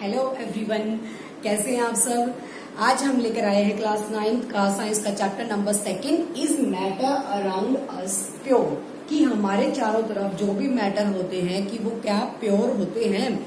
Hello everyone, कैसे हैं आप सब। आज हम लेकर आए हैं क्लास 9th का साइंस का chapter number 2 is matter around us pure. कि हमारे चारों तरफ जो भी मैटर होते हैं कि वो क्या प्योर होते हैं।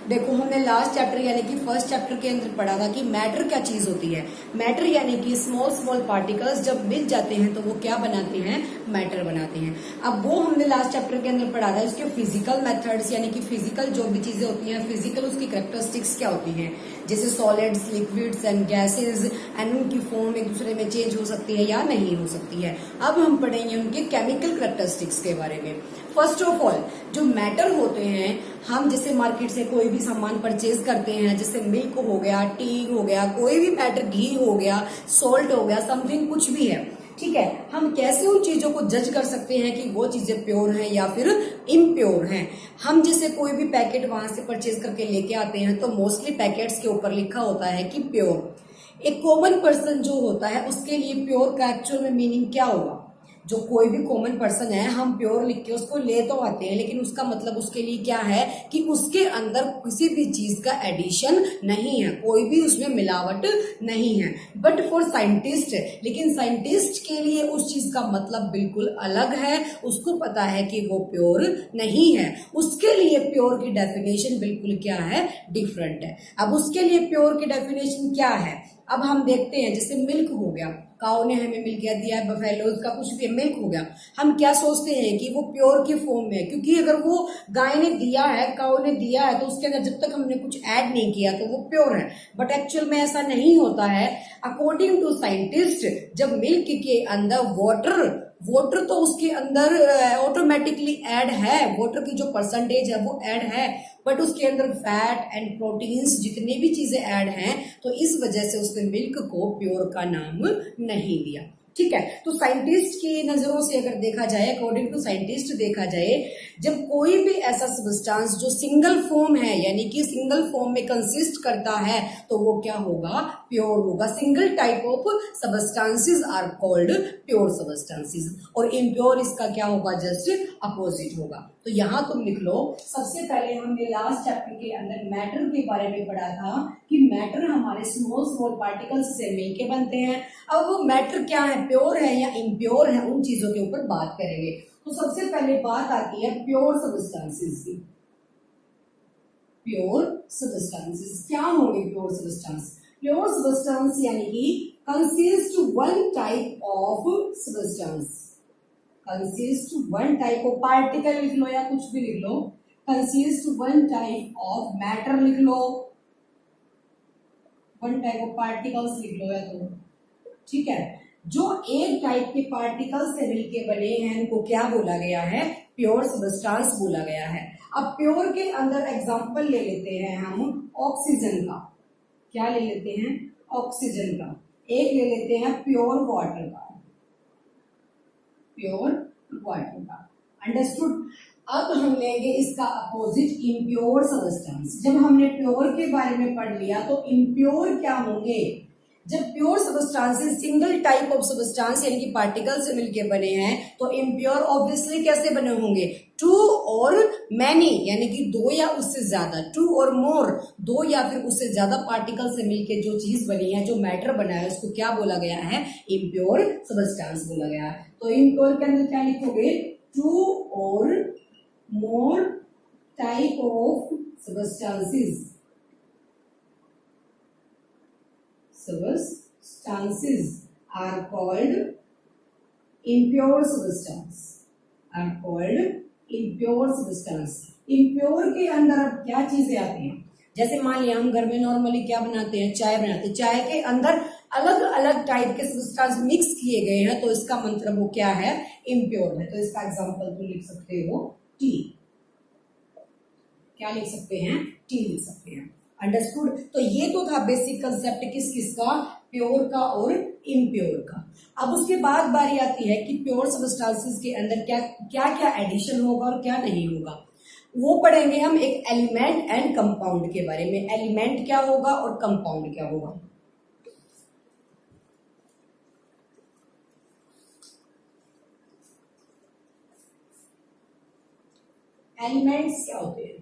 देखो, हमने लास्ट चैप्टर यानी कि फर्स्ट चैप्टर के अंदर पढ़ा था कि मैटर क्या चीज होती है। मैटर यानी कि स्मॉल स्मॉल पार्टिकल्स जब मिल जाते हैं तो वो क्या बनाते हैं, मैटर बनाते हैं। अब वो हमने लास्ट चैप्टर के अंदर पढ़ा था उसके फिजिकल मेथड्स यानी कि फिजिकल जो भी चीजें होती हैं, फिजिकल उसकी कैरेक्टरिस्टिक्स क्या होती हैं, जैसे solids, liquids and gases and उनकी फॉर्म एक दूसरे में चेंज हो सकती है या नहीं हो सकती है। अब हम पढ़ेंगे उनके केमिकल कैरेक्टरिस्टिक्स के बारे में। फर्स्ट ऑफ ऑल, जो मैटर होते हैं, हम जैसे मार्केट से कोई भी सामान परचेज करते हैं, जैसे मिल्क हो गया, टी हो गया, कोई भी मैटर, घी हो गया, सॉल्ट हो गया, समथिंग कुछ भी है, ठीक है। हम कैसे उन चीजों को जज कर सकते हैं कि वो चीजें प्योर हैं या फिर इम्प्योर हैं। हम जैसे कोई भी पैकेट वहां से परचेज करके लेके आते हैं तो मोस्टली पैकेट्स के ऊपर लिखा होता है कि प्योर। एक कॉमन पर्सन जो होता है उसके लिए प्योर का एक्चुअल में मीनिंग क्या होगा। जो कोई भी कॉमन पर्सन है, हम प्योर लिख के उसको ले तो आते हैं, लेकिन उसका मतलब उसके लिए क्या है कि उसके अंदर किसी भी चीज का एडिशन नहीं है, कोई भी उसमें मिलावट नहीं है। बट फॉर साइंटिस्ट, लेकिन साइंटिस्ट के लिए उस चीज का मतलब बिल्कुल अलग है। उसको पता है कि वो प्योर नहीं है, उसके लिए प्योर की डेफिनेशन बिल्कुल क्या है, डिफरेंट है। अब उसके लिए प्योर की डेफिनेशन क्या है, अब हम देखते हैं। जैसे मिल्क हो गया, काऊ ने हमें मिल्क दिया है, बफेलोज का कुछ भी मिल्क हो गया, हम क्या सोचते हैं कि वो प्योर की फॉर्म में है, क्योंकि अगर वो गाय ने दिया है, काऊ ने दिया है, तो उसके अंदर जब तक हमने कुछ ऐड नहीं किया तो वो प्योर है। बट एक्चुअल में ऐसा नहीं होता है। अकॉर्डिंग टू साइंटिस्ट, जब मिल्क के अंदर वाटर तो उसके अंदर ऑटोमेटिकली ऐड है, वाटर की जो परसेंटेज है वो ऐड है, बट उसके अंदर फैट एंड प्रोटीन्स जितनी भी चीजें ऐड हैं, तो इस वजह से उसने मिल्क को प्योर का नाम नहीं दिया, ठीक है। तो साइंटिस्ट की नजरों से अगर देखा जाए, अकॉर्डिंग टू साइंटिस्ट देखा जाए, जब कोई भी ऐसा सब्सटेंस जो सिंगल फॉर्म है यानी कि सिंगल फॉर्म में कंसिस्ट करता है तो वो क्या होगा, प्योर होगा। Single type of substances are called pure substances, और इम्प्योर इसका क्या होगा, जस्ट अपोजिट होगा। तो यहां तुम लिख लो, सबसे पहले हमने लास्ट चैप्टर के अंदर मैटर के बारे में पढ़ा था कि मैटर हमारे स्मॉल स्मॉल पार्टिकल्स से मिलके बनते हैं। अब वो मैटर क्या है, प्योर है या इम्प्योर है, उन चीजों के ऊपर बात करेंगे। तो सबसे पहले बात आती है प्योर सब्सटेंसेस की। प्योर सब्सटेंसेस क्या होंगे, प्योर सब्सटेंस। प्योर सब्सटेंस यानी कि consist one type of substance, consist one type of, particle लिख लो या कुछ भी लिख लो, consist one type of matter लिख लो, वन टाइप ऑफ पार्टिकल्स लिख लो या तो, ठीक है। जो एक टाइप के पार्टिकल से मिलके बने हैं उनको क्या बोला गया है, प्योर सब्सटेंस बोला गया है। अब प्योर के अंदर एग्जांपल ले लेते हैं हम ऑक्सीजन का। क्या ले लेते हैं, ऑक्सीजन का। एक ले लेते हैं प्योर वाटर का, प्योर वाटर का, अंडरस्टूड। अब हम लेंगे इसका अपोजिट इम्प्योर सब्सटेंस। जब हमने प्योर के बारे में पढ़ लिया तो इम्प्योर क्या होंगे। जब pure substances single type of substance यानी कि पार्टिकल से मिलके बने हैं तो इम्प्योर ऑब्वियसली कैसे बने होंगे, टू और मैनी यानी कि दो या उससे ज्यादा, टू और मोर, दो या फिर उससे ज्यादा पार्टिकल से मिलके जो चीज बनी है, जो मैटर बना है, उसको क्या बोला गया है, इम्प्योर सब्सटेंस बोला गया है। तो इम्प्योर के अंदर क्या लिखोगे, टू और मोर type of substances, substances are called impure substance, are called impure substance। impure के अंदर अब क्या चीजें आती हैं, जैसे मान लिया हम घर में नॉर्मली क्या बनाते हैं, चाय बनाते हैं, चाय के अंदर अलग अलग टाइप के सब्सटेंस मिक्स किए गए हैं, तो इसका मतलब वो क्या है, इम्प्योर है। तो इसका एग्जांपल तुम लिख सकते हो टी। क्या लिख सकते हैं, टी लिख सकते हैं, अंडरस्टूड। तो ये तो था बेसिक कंसेप्ट किस किस का, प्योर का और इम्प्योर का। अब उसके बाद बारी आती है कि प्योर सब्सटेंसेस के अंदर क्या क्या क्या एडिशन होगा और क्या नहीं होगा। वो पढ़ेंगे हम एक एलिमेंट एंड कंपाउंड के बारे में। एलिमेंट क्या होगा और कंपाउंड क्या होगा। एलिमेंट्स क्या होते हैं,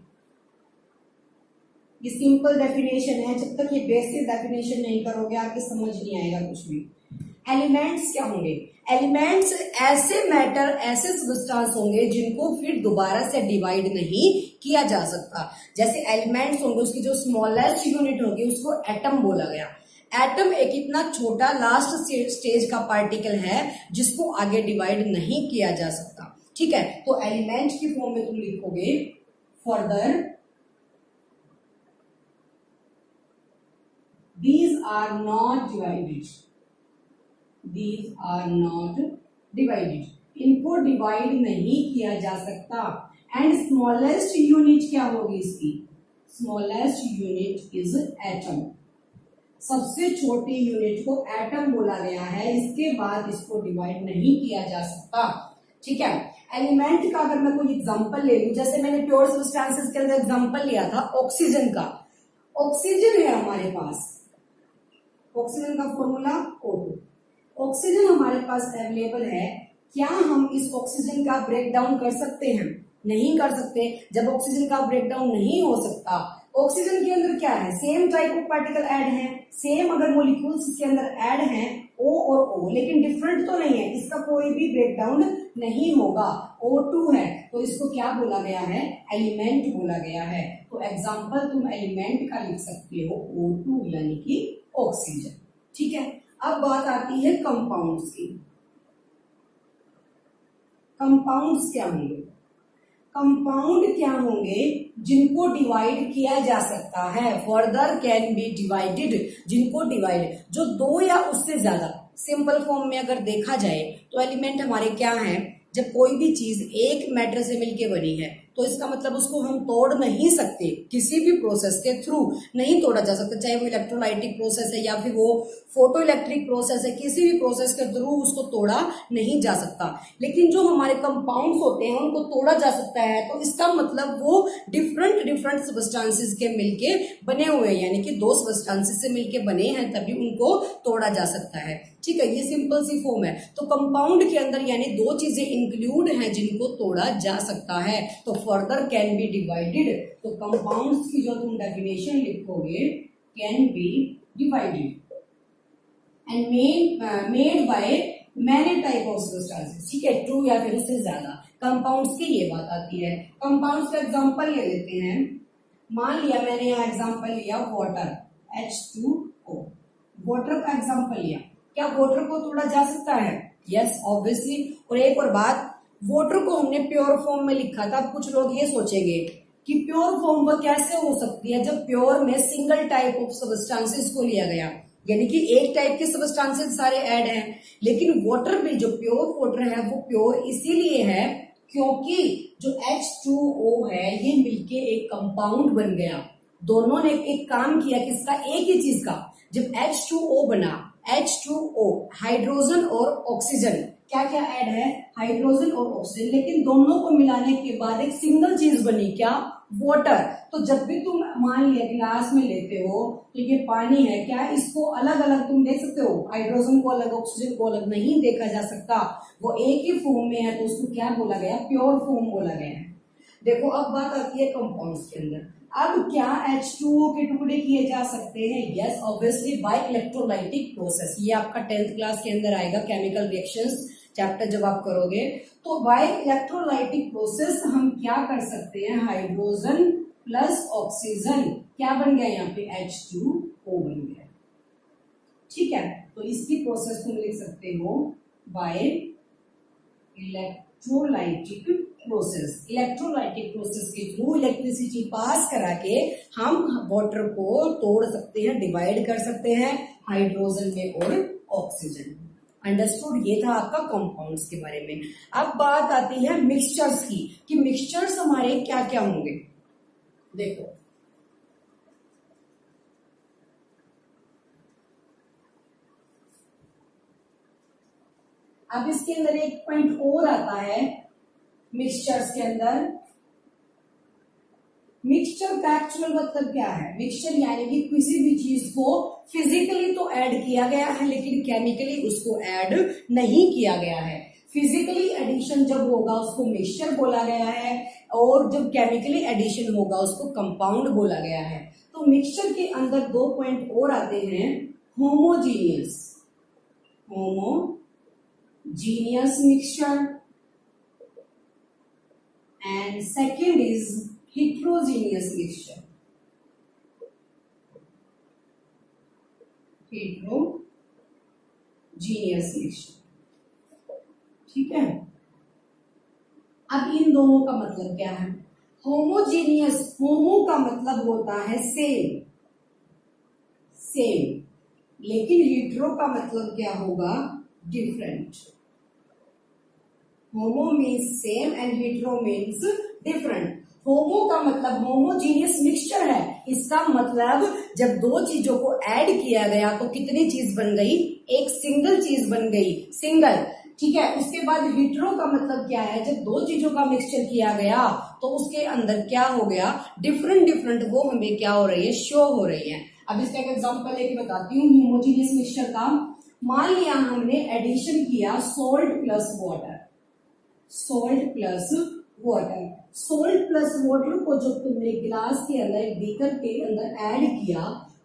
ये सिंपल डेफिनेशन है, जब तक ये बेसिक डेफिनेशन नहीं करोगे आपके समझ नहीं आएगा कुछ भी। एलिमेंट्स क्या होंगे? एलिमेंट्स ऐसे मैटर, ऐसे सब्सटेंस होंगे जिनको फिर दोबारा से डिवाइड नहीं किया जा सकता। जैसे एलिमेंट्स होंगे, उसकी जो स्मॉलेस्ट यूनिट होगी उसको एटम बोला गया। एटम एक इतना छोटा लास्ट स्टेज का पार्टिकल है जिसको आगे डिवाइड नहीं किया जा सकता। ठीक है, तो एलिमेंट की फॉर्म में तुम लिखोगे further these are not divided, these are not divided, इनको डिवाइड नहीं किया जा सकता। एंड स्मॉलेस्ट यूनिट क्या होगी इसकी? Smallest unit is atom. सबसे छोटी यूनिट को एटम बोला गया है, इसके बाद इसको डिवाइड नहीं किया जा सकता। ठीक है, एलिमेंट का अगर मैं कोई एग्जांपल ले लूं, जैसे मैंने प्योर सब्सटेंसेस के अंदर एग्जांपल लिया था ऑक्सीजन का। ऑक्सीजन है हमारे पास, ऑक्सीजन का फॉर्मूला O2। ऑक्सीजन हमारे पास अवेलेबल है, क्या हम इस ऑक्सीजन का ब्रेक डाउन कर सकते हैं? नहीं कर सकते। जब ऑक्सीजन का ब्रेक डाउन नहीं हो सकता, ऑक्सीजन के अंदर क्या है? Same type of particle add है, सेम अगर मॉलिक्यूल्स इसके अंदर ऐड हैं O और O, लेकिन डिफरेंट तो नहीं है, इसका कोई भी ब्रेक डाउन नहीं होगा। O2 है तो इसको क्या बोला गया है? एलिमेंट बोला गया है। तो एग्जांपल तुम एलिमेंट का लिख सकते हो O2 यानी कि ऑक्सीजन। ठीक है, अब बात आती है कंपाउंड्स की। कंपाउंड्स क्या होंगे? कंपाउंड क्या होंगे? जिनको डिवाइड किया जा सकता है, फर्दर कैन बी डिवाइडेड, जिनको डिवाइड, जो दो या उससे ज्यादा। सिंपल फॉर्म में अगर देखा जाए तो एलिमेंट हमारे क्या हैं? जब कोई भी चीज एक मैटर से मिलके बनी है तो इसका मतलब उसको हम तोड़ नहीं सकते, किसी भी प्रोसेस के थ्रू नहीं तोड़ा जा सकता, चाहे वो इलेक्ट्रोलाइटिक प्रोसेस है या फिर वो फोटो इलेक्ट्रिक प्रोसेस है, किसी भी प्रोसेस के थ्रू उसको तोड़ा नहीं जा सकता। लेकिन जो हमारे कंपाउंड्स होते हैं उनको तोड़ा जा सकता है, तो इसका मतलब वो डिफरेंट सब्सटेंसेस के मिलके बने हुए हैं, यानी कि दो सब्सटेंसेस से मिलके बने हैं तभी उनको तोड़ा जा सकता है। ठीक है, ये सिंपल सी फॉर्म है। तो कंपाउंड के अंदर यानी दो चीजें इंक्लूड हैं जिनको तोड़ा जा सकता है, तो फर्दर कैन बी डिवाइडेड। तो कंपाउंड्स की जो तुम डेफिनेशन लिखोगे, can be divided and made by many type of substances. ठीक है, टू या फिर उससे ज्यादा कंपाउंड्स की ये बात आती है। कंपाउंड्स का एग्जांपल ले लेते हैं। मान लिया मैंने यहाँ एग्जांपल लिया वाटर, H2O, वाटर का एग्जांपल लिया। क्या वाटर को तोड़ा जा सकता है? Yes, obviously. और एक और बात, वाटर को हमने प्योर फॉर्म में लिखा था। कुछ लोग ये सोचेंगे कि प्योर फॉर्म वो कैसे हो सकती है जब प्योर में सिंगल टाइप ऑफ सब्सटेंसेस को लिया गया, यानी कि एक टाइप के सब्सटेंसेस सारे ऐड हैं। लेकिन वाटर में जो प्योर वाटर है वो प्योर इसीलिए है क्योंकि जो H2O है ये मिलके एक कंपाउंड बन गया। दोनों ने एक काम किया किसका? एक ही चीज का। जब H2O बना, H2O हाइड्रोजन और ऑक्सीजन, क्या क्या ऐड है? हाइड्रोजन और ऑक्सीजन, लेकिन दोनों को मिलाने के बाद एक सिंगल चीज बनी, क्या? वाटर। तो जब भी तुम मान लिया गिलास में लेते हो तो ये पानी है, क्या इसको अलग अलग तुम देख सकते हो? हाइड्रोजन को अलग, ऑक्सीजन को अलग नहीं देखा जा सकता, वो एक ही फॉर्म में है, तो उसको क्या बोला गया? प्योर फॉर्म बोला गया है। देखो अब बात आती है कंपाउंड्स के अंदर। अब क्या H2O के टुकड़े किए जा सकते हैं? Yes, obviously by electrolytic process. ये आपका 10th क्लास के अंदर आएगा, केमिकल रिएक्शंस चैप्टर जब आप करोगे तो बाय इलेक्ट्रोलाइटिक प्रोसेस हम क्या कर सकते हैं? हाइड्रोजन प्लस ऑक्सीजन क्या बन गया? यहाँ पे H2O बन गया। ठीक है, तो इसकी प्रोसेस तुम लिख सकते हो by electrolytic process. Electrolytic process के थ्रू इलेक्ट्रिसिटी पास करा के हम वाटर को तोड़ सकते हैं, डिवाइड कर सकते हैं हाइड्रोजन में और ऑक्सीजन। अंडरस्टूड? ये था आपका कंपाउंड्स के बारे में। अब बात आती है मिक्सचर्स की कि मिक्सचर्स हमारे क्या क्या होंगे। देखो अब इसके अंदर एक पॉइंट और आता है मिक्सचर्स के अंदर। मिक्सचर का एक्चुअल मतलब क्या है? मिक्सचर यानी कि किसी भी चीज को फिजिकली तो ऐड किया गया है लेकिन केमिकली उसको ऐड नहीं किया गया है। फिजिकली एडिशन जब होगा उसको मिक्सचर बोला गया है और जब केमिकली एडिशन होगा उसको कंपाउंड बोला गया है। तो मिक्सचर के अंदर 2 पॉइंट और आते हैं, homogeneous mixture and second is heterogeneous mixture. ठीक है। अब इन दोनों का मतलब क्या है? होमोजीनियस, होमो का मतलब होता है सेम, लेकिन हीट्रो का मतलब क्या होगा? Different. Homo means same and hetero means different. Homo का मतलब होमोजीनियस मिक्सचर है, इसका मतलब जब दो चीजों को ऐड किया गया तो कितनी चीज बन गई? एक सिंगल चीज बन गई, सिंगल। ठीक है। उसके बाद हीट्रो का मतलब क्या है? जब दो चीजों का मिक्सचर किया गया तो उसके अंदर क्या हो गया? डिफरेंट, वो हमें क्या हो रही है? शो हो रही है। अब इसका एक एग्जांपल लेके बताती हूँ होमोजीनियस मिक्सचर का। मान लिया हमने एडिशन किया salt plus water, salt plus water को जब तुमने गिलास के अंदर, एक बीकर के अंदर ऐड किया,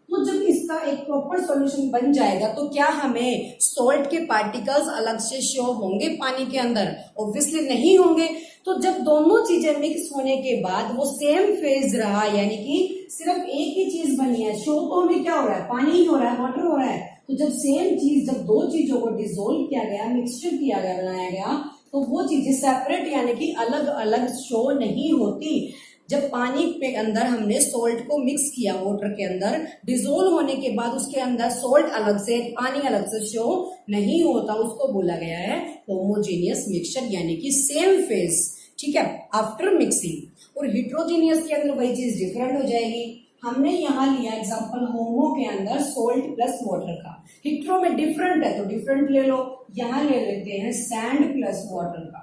तो जब इसका एक प्रॉपर सॉल्यूशन बन जाएगा तो क्या हमें सोल्ट के पार्टिकल्स अलग से शो होंगे पानी के अंदर? ऑब्वियसली नहीं होंगे। तो जब दोनों चीजें मिक्स होने के बाद वो सेम फेज रहा, यानी कि सिर्फ एक ही चीज बनी है, शो तो हमें क्या हो रहा है? पानी ही हो रहा है, वाटर हो रहा है। तो जब सेम चीज, जब दो चीजों को डिसोल्व किया गया, मिक्सचर किया गया, बनाया गया, तो वो चीजें सेपरेट यानी कि अलग अलग शो नहीं होती। जब पानी के अंदर हमने सोल्ट को मिक्स किया, वाटर के अंदर डिसोल्व होने के बाद उसके अंदर सोल्ट अलग से, पानी अलग से शो नहीं होता, उसको बोला गया है होमोजीनियस मिक्सचर, यानी कि सेम फेज। ठीक है, आफ्टर मिक्सिंग। और हिट्रोजीनियस के अंदर वही चीज डिफरेंट हो जाएगी। हमने यहाँ लिया एग्जांपल होमो के अंदर सोल्ट प्लस वाटर का, हिट्रो में डिफरेंट है तो डिफरेंट ले लो। यहाँ ले लेते हैं सैंड प्लस वाटर का,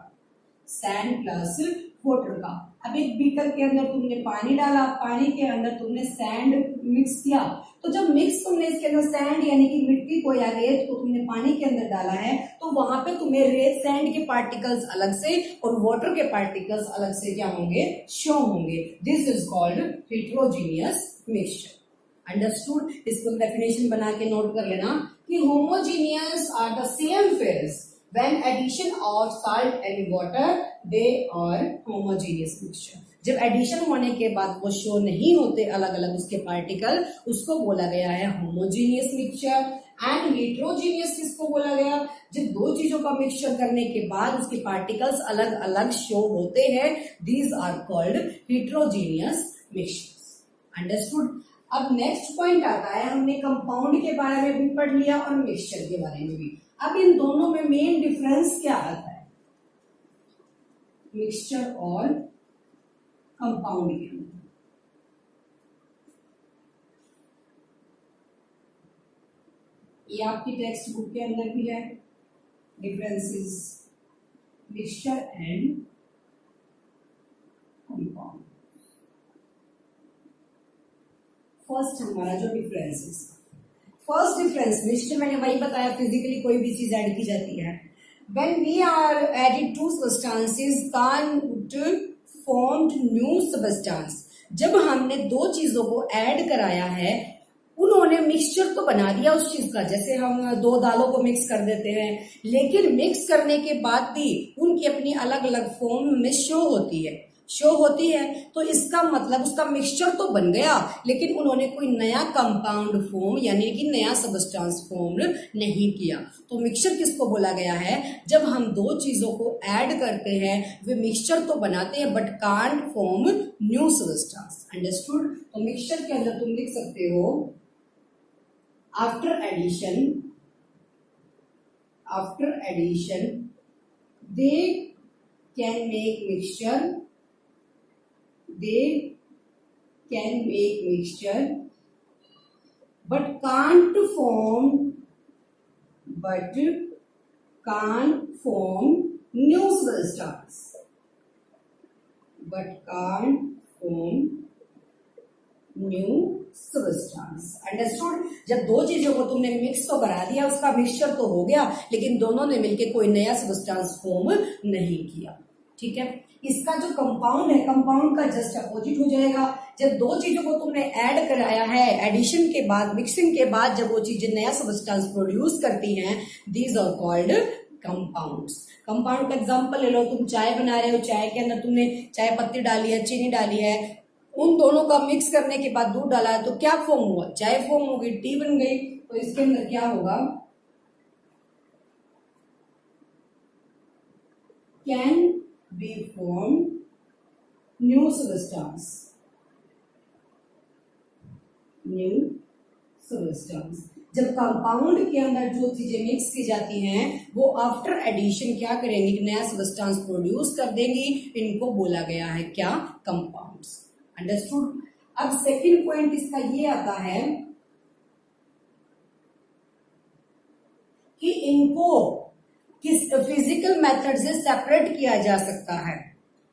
सैंड प्लस वाटर का। अब एक बीकर के अंदर तुमने पानी डाला, पानी के अंदर तुमने सैंड मिक्स किया, तो जब मिक्स तुमने इसके अंदर सैंड यानी कि मिट्टी को या रेत को तुमने पानी के अंदर डाला है, तो वहां पे तुम्हें रेत, सैंड के पार्टिकल्स अलग से और वाटर के पार्टिकल्स अलग से क्या होंगे? शो होंगे। This is called heterogeneous mixture. Understood? इसको डेफिनेशन बना के नोट कर लेना कि homogeneous are the same phase when addition of salt and water they are homogeneous mixture। जब एडिशन होने के बाद वो शो नहीं होते अलग अलग उसके पार्टिकल, उसको बोला गया है होमोजीनियस मिक्सचर। एंड हेटेरोजीनियस किसको बोला गया? जब दो चीजों का मिक्सचर करने के बाद उसके पार्टिकल्स अलग अलग शो होते हैं, these are called heterogeneous mixtures. Understood? अब नेक्स्ट पॉइंट आता है, हमने कंपाउंड के बारे में भी पढ़ लिया और मिक्सचर के बारे में भी। अब इन दोनों में मेन डिफरेंस क्या आता है? मिक्सचर और कंपाउंड के अंदर ये आपकी टेक्स्ट बुक के अंदर भी है, differences mixture and compound. First हमारा जो डिफरेंसेस, फर्स्ट डिफरेंस मिक्सचर, मैंने वही बताया, फिजिकली कोई भी चीज ऐड की जाती है। When we are added two substances can't formed new substance। जब हमने दो चीजों को ऐड कराया है, उन्होंने मिक्सचर तो बना दिया उस चीज का, जैसे हम दो दालों को मिक्स कर देते हैं, लेकिन मिक्स करने के बाद भी उनकी अपनी अलग अलग फॉर्म में शो होती है, तो इसका मतलब उसका मिक्सचर तो बन गया, लेकिन उन्होंने कोई नया कंपाउंड फॉर्म यानी कि नया सबस्टेंस फॉर्म नहीं किया। तो मिक्सचर किसको बोला गया है? जब हम दो चीजों को ऐड करते हैं, वे मिक्सचर तो बनाते हैं but can't form new substance. Understood? तो मिक्सचर के अंदर तुम लिख सकते हो after addition they can make mixture, they can make mixture but can't form new substance, understood? जब दो चीजों को तुमने मिक्स तो करा दिया, उसका मिक्सचर तो हो गया, लेकिन दोनों ने मिलकर कोई नया सबस्टेंस फॉर्म नहीं किया। ठीक है। इसका जो कंपाउंड है, कंपाउंड का जस्ट अपोजिट हो जाएगा। जब दो चीजों को तुमने ऐड कराया है, एडिशन के बाद, मिक्सिंग के बाद जब वो चीजें नया सब्सटेंस प्रोड्यूस करती हैं, these are called compounds. Compound का एग्जांपल ले लो, तुम चाय बना रहे हो, चाय के अंदर तुमने चाय पत्ती डाली है, चीनी डाली है, उन दोनों का मिक्स करने के बाद दूध डाला है, तो क्या फॉर्म हुआ? चाय फॉर्म हो गई, टी बन गई। तो इसके अंदर क्या होगा? Can be form new substance, new substance. जब कंपाउंड के अंदर जो चीजें मिक्स की जाती हैं वो आफ्टर एडिशन क्या करेंगी? नया सबस्टेंस प्रोड्यूस कर देंगी। इनको बोला गया है क्या? कंपाउंड्स। अंडरस्टूड। अब सेकंड पॉइंट इसका ये आता है कि इनको किस फिजिकल मेथड से सेपरेट किया जा सकता है।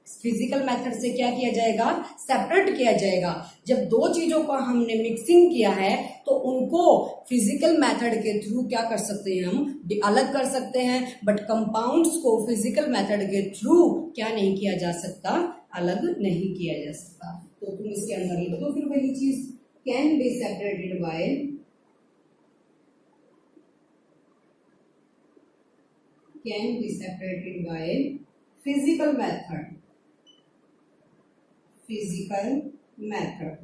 फिजिकल मेथड से क्या किया जाएगा? सेपरेट किया जाएगा। जब दो चीजों का हमने मिक्सिंग किया है तो उनको फिजिकल मेथड के थ्रू क्या कर सकते हैं? हम अलग कर सकते हैं। बट कंपाउंड्स को फिजिकल मेथड के थ्रू क्या नहीं किया जा सकता? अलग नहीं किया जा सकता। तो तुम इसके अंदर लिख दो फिर वही चीज, can be separated by physical method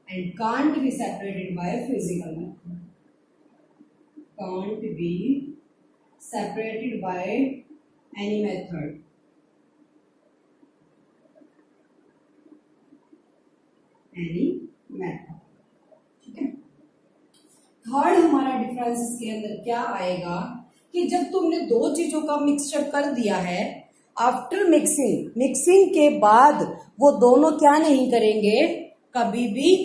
and can't be separated by physical method, can't be separated by any method, ठीक है। थर्ड हमारा डिफरेंस इसके अंदर क्या आएगा कि जब तुमने दो चीजों का मिक्सचर कर दिया है, आफ्टर मिक्सिंग के बाद वो दोनों क्या नहीं करेंगे? कभी भी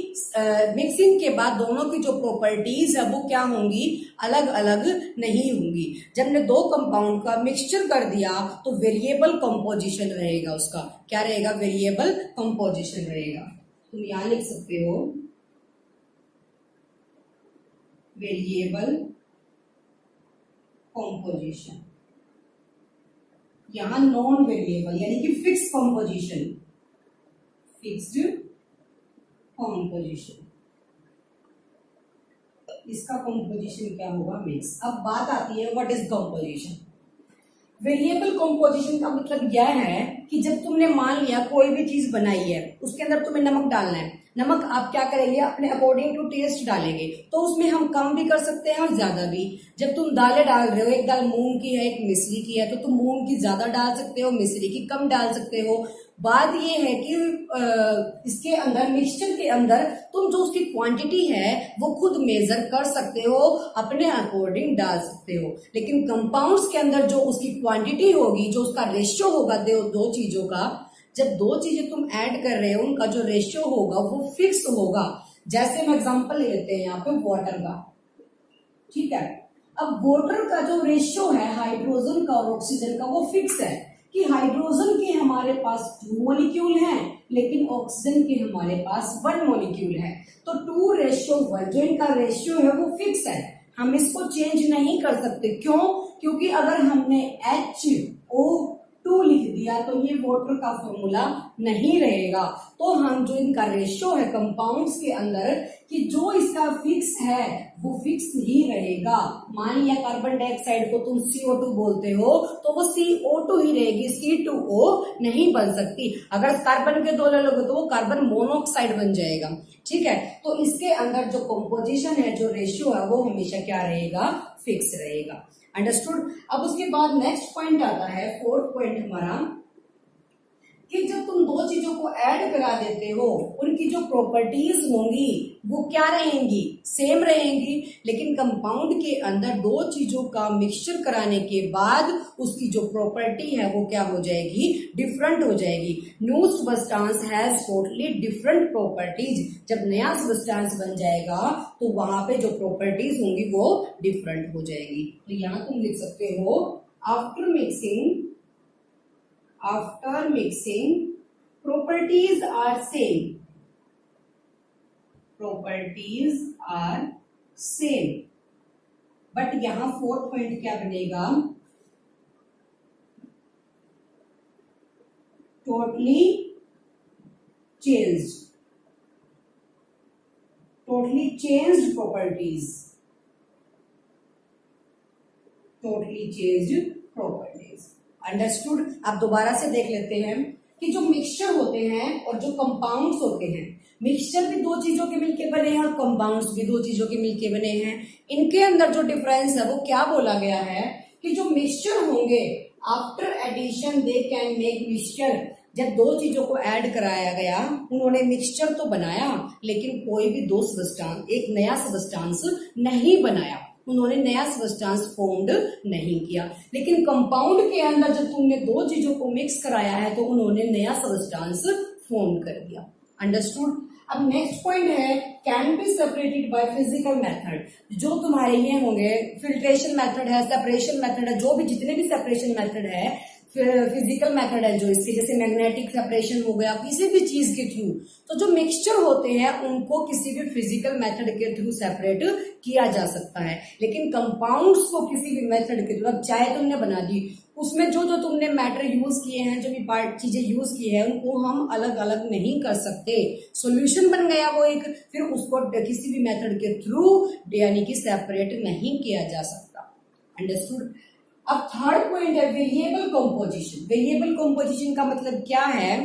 मिक्सिंग के बाद दोनों की जो प्रॉपर्टीज है वो क्या होंगी? अलग अलग नहीं होंगी। जब ने दो कंपाउंड का मिक्सचर कर दिया तो वेरिएबल कंपोजिशन रहेगा। उसका क्या रहेगा? वेरिएबल कंपोजिशन रहेगा। तुम यहां लिख सकते हो वेरिएबल कंपोजिशन, यहां नॉन वेरिएबल यानी कि फिक्स कंपोजिशन, फिक्स्ड कंपोजिशन। इसका कंपोजिशन क्या होगा? मिक्स। अब बात आती है what is composition. Variable composition का मतलब यह है कि जब तुमने मान लिया कोई भी चीज बनाई है, उसके अंदर तुम्हें नमक डालना है, नमक आप क्या करेंगे? अपने अकॉर्डिंग टू टेस्ट डालेंगे। तो उसमें हम कम भी कर सकते हैं और ज्यादा भी। जब तुम दालें डाल रहे हो, एक दाल मूंग की है, एक मिस्री की है, तो तुम मूंग की ज्यादा डाल सकते हो, मिस्री की कम डाल सकते हो। बात ये है कि इसके अंदर, मिक्सचर के अंदर तुम जो उसकी क्वांटिटी है वो खुद मेजर कर सकते हो, अपने अकॉर्डिंग डाल सकते हो। लेकिन कंपाउंड्स के अंदर जो उसकी क्वांटिटी होगी, जो उसका रेशियो होगा दो चीजों का, जब दो चीजें तुम ऐड कर रहे हो उनका जो रेशियो होगा वो फिक्स होगा। जैसे हम एग्जांपल ले लेते हैं यहाँ पे वाटर का, ठीक है। अब वाटर का जो रेशियो है हाइड्रोजन का और ऑक्सीजन का, वो फिक्स है कि हाइड्रोजन के हमारे पास 2 मॉलिक्यूल हैं, लेकिन ऑक्सीजन के हमारे पास 1 मॉलिक्यूल है। तो 2:1 जो इनका रेशियो है वो फिक्स है, हम इसको चेंज नहीं कर सकते। क्यों? क्योंकि अगर हमने HO2 लिख दिया तो ये वाटर का फॉर्मूला नहीं रहेगा। तो हम जो इनका रेशियो है कंपाउंड्स के अंदर कि जो इसका फिक्स है वो फिक्स ही रहेगा। मान लिया कार्बन डाइऑक्साइड को तुम CO2 बोलते हो तो वो CO2 ही रहेगी, C2O नहीं बन सकती। अगर कार्बन के 2 ले लोगे तो वो कार्बन मोनोऑक्साइड बन जाएगा, ठीक है। तो इसके अंदर जो कंपोजिशन है, जो रेशियो है, वो हमेशा क्या रहेगा? फिक्स रहेगा। अंडरस्टूड। अब उसके बाद नेक्स्ट पॉइंट आता है, फोर्थ पॉइंट हमारा, कि जब तुम दो चीजों को ऐड करा देते हो उनकी जो प्रॉपर्टीज होंगी वो क्या रहेंगी? सेम रहेंगी। लेकिन कंपाउंड के अंदर दो चीजों का मिक्सचर कराने के बाद उसकी जो प्रॉपर्टी है वो क्या हो जाएगी? डिफरेंट हो जाएगी। New substance has totally different properties. जब नया सबस्टेंस बन जाएगा तो वहां पे जो प्रॉपर्टीज होंगी वो डिफरेंट हो जाएगी। तो यहां तुम लिख सकते हो after mixing properties are same, but यहां फोर्थ पॉइंट क्या बनेगा? Totally changed, totally changed properties, totally changed properties. Understood. अब दोबारा से देख लेते हैं कि जो मिक्सचर होते हैं और जो कंपाउंड्स होते हैं, मिक्सचर भी दो चीजों के मिलके बने हैं और कंपाउंड्स भी दो चीजों के मिलके बने हैं। इनके अंदर जो डिफरेंस है वो क्या बोला गया है कि जो मिक्सचर होंगे after addition they can make mixture. जब दो चीजों को ऐड कराया गया, उन्होंने मिक्सचर तो बनाया लेकिन कोई भी दो सबस्टांस, एक नया सबस्टांस नहीं बनाया, उन्होंने नया सबस्टांस फॉर्म्ड नहीं किया। लेकिन कंपाउंड के अंदर जब तुमने दो चीजों को मिक्स कराया है तो उन्होंने नया सबस्टांस फॉर्म कर दिया। अंडरस्टूड। अब नेक्स्ट पॉइंट है can be separated by physical method. जो तुम्हारे ये होंगे फिल्ट्रेशन मेथड है, सेपरेशन मेथड है, जो भी जितने भी सेपरेशन मेथड है, फिजिकल मेथड है जो इसके, जैसे मैग्नेटिक सेपरेशन हो गया, किसी भी चीज के थ्रू, तो जो मिक्सचर होते हैं उनको किसी भी फिजिकल मेथड के थ्रू सेपरेट किया जा सकता है। लेकिन कंपाउंड्स को किसी भी मेथड के थ्रू, अब चाय तुमने बना दी, उसमें जो जो तुमने मैटर यूज किए हैं, जो भी पार्ट चीजें यूज की है, उनको हम अलग अलग नहीं कर सकते। सॉल्यूशन बन गया वो एक, फिर उसको किसी भी मेथड के थ्रू यानी कि सेपरेट नहीं किया जा सकता। अंडरस्टूड। अब थर्ड पॉइंट है वेरिएबल कंपोजिशन। वेरिएबल कंपोजिशन का मतलब क्या है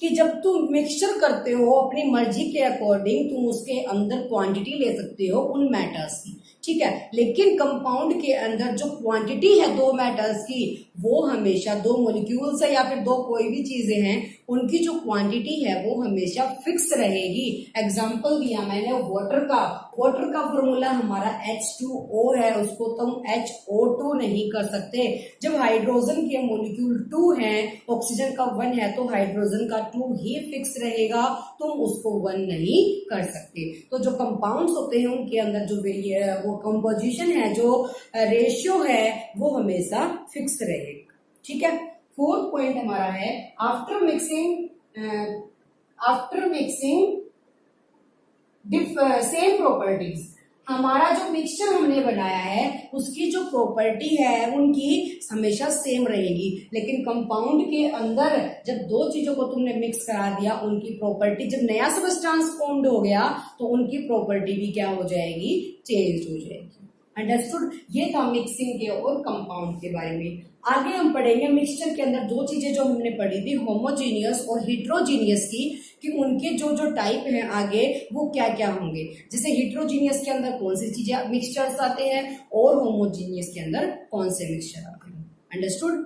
कि जब तुम मिक्सचर करते हो अपनी मर्जी के अकॉर्डिंग तुम उसके अंदर क्वांटिटी ले सकते हो उन मैटर्स की, ठीक है। लेकिन कंपाउंड के अंदर जो क्वांटिटी है दो मैटर्स की, वो हमेशा, दो मॉलिक्यूल्स है या फिर दो कोई भी चीजें हैं, उनकी जो क्वांटिटी है वो हमेशा फिक्स रहेगी। एग्जांपल दिया मैंने वाटर का, वाटर का फॉर्मूला हमारा H2O है, उसको तुम HO2 नहीं कर सकते। जब हाइड्रोजन के मॉलिक्यूल 2 हैं, ऑक्सीजन का 1 है, तो हाइड्रोजन का 2 ही फिक्स रहेगा, तुम उसको 1 नहीं कर सकते। तो जो कंपाउंड्स होते हैं उनके अंदर जो वो कंपोजिशन है, जो रेशियो है, वो हमेशा फिक्स रहेगा, ठीक है। फोर्थ पॉइंट हमारा है आफ्टर मिक्सिंग सेम प्रॉपर्टीज। हमारा जो मिक्सचर हमने बनाया है उसकी जो प्रॉपर्टी है उनकी हमेशा सेम रहेगी। लेकिन कंपाउंड के अंदर जब दो चीजों को तुमने मिक्स करा दिया, उनकी प्रॉपर्टी, जब नया सबस्टांस फॉर्म्ड हो गया तो उनकी प्रॉपर्टी भी क्या हो जाएगी, चेंज हो जाएगी। अंडरस्टूड। ये था मिक्सिंग के और कंपाउंड के बारे में। आगे हम पढ़ेंगे मिक्सचर के अंदर दो चीजें जो हमने पढ़ी थी, होमोजीनियस और हिट्रोजीनियस की, कि उनके जो जो टाइप हैं आगे वो क्या क्या होंगे। जैसे हिट्रोजीनियस के अंदर कौन सी चीजें मिक्सचर्स आते हैं और होमोजीनियस के अंदर कौन से मिक्सचर आते हैं। अंडरस्टूड।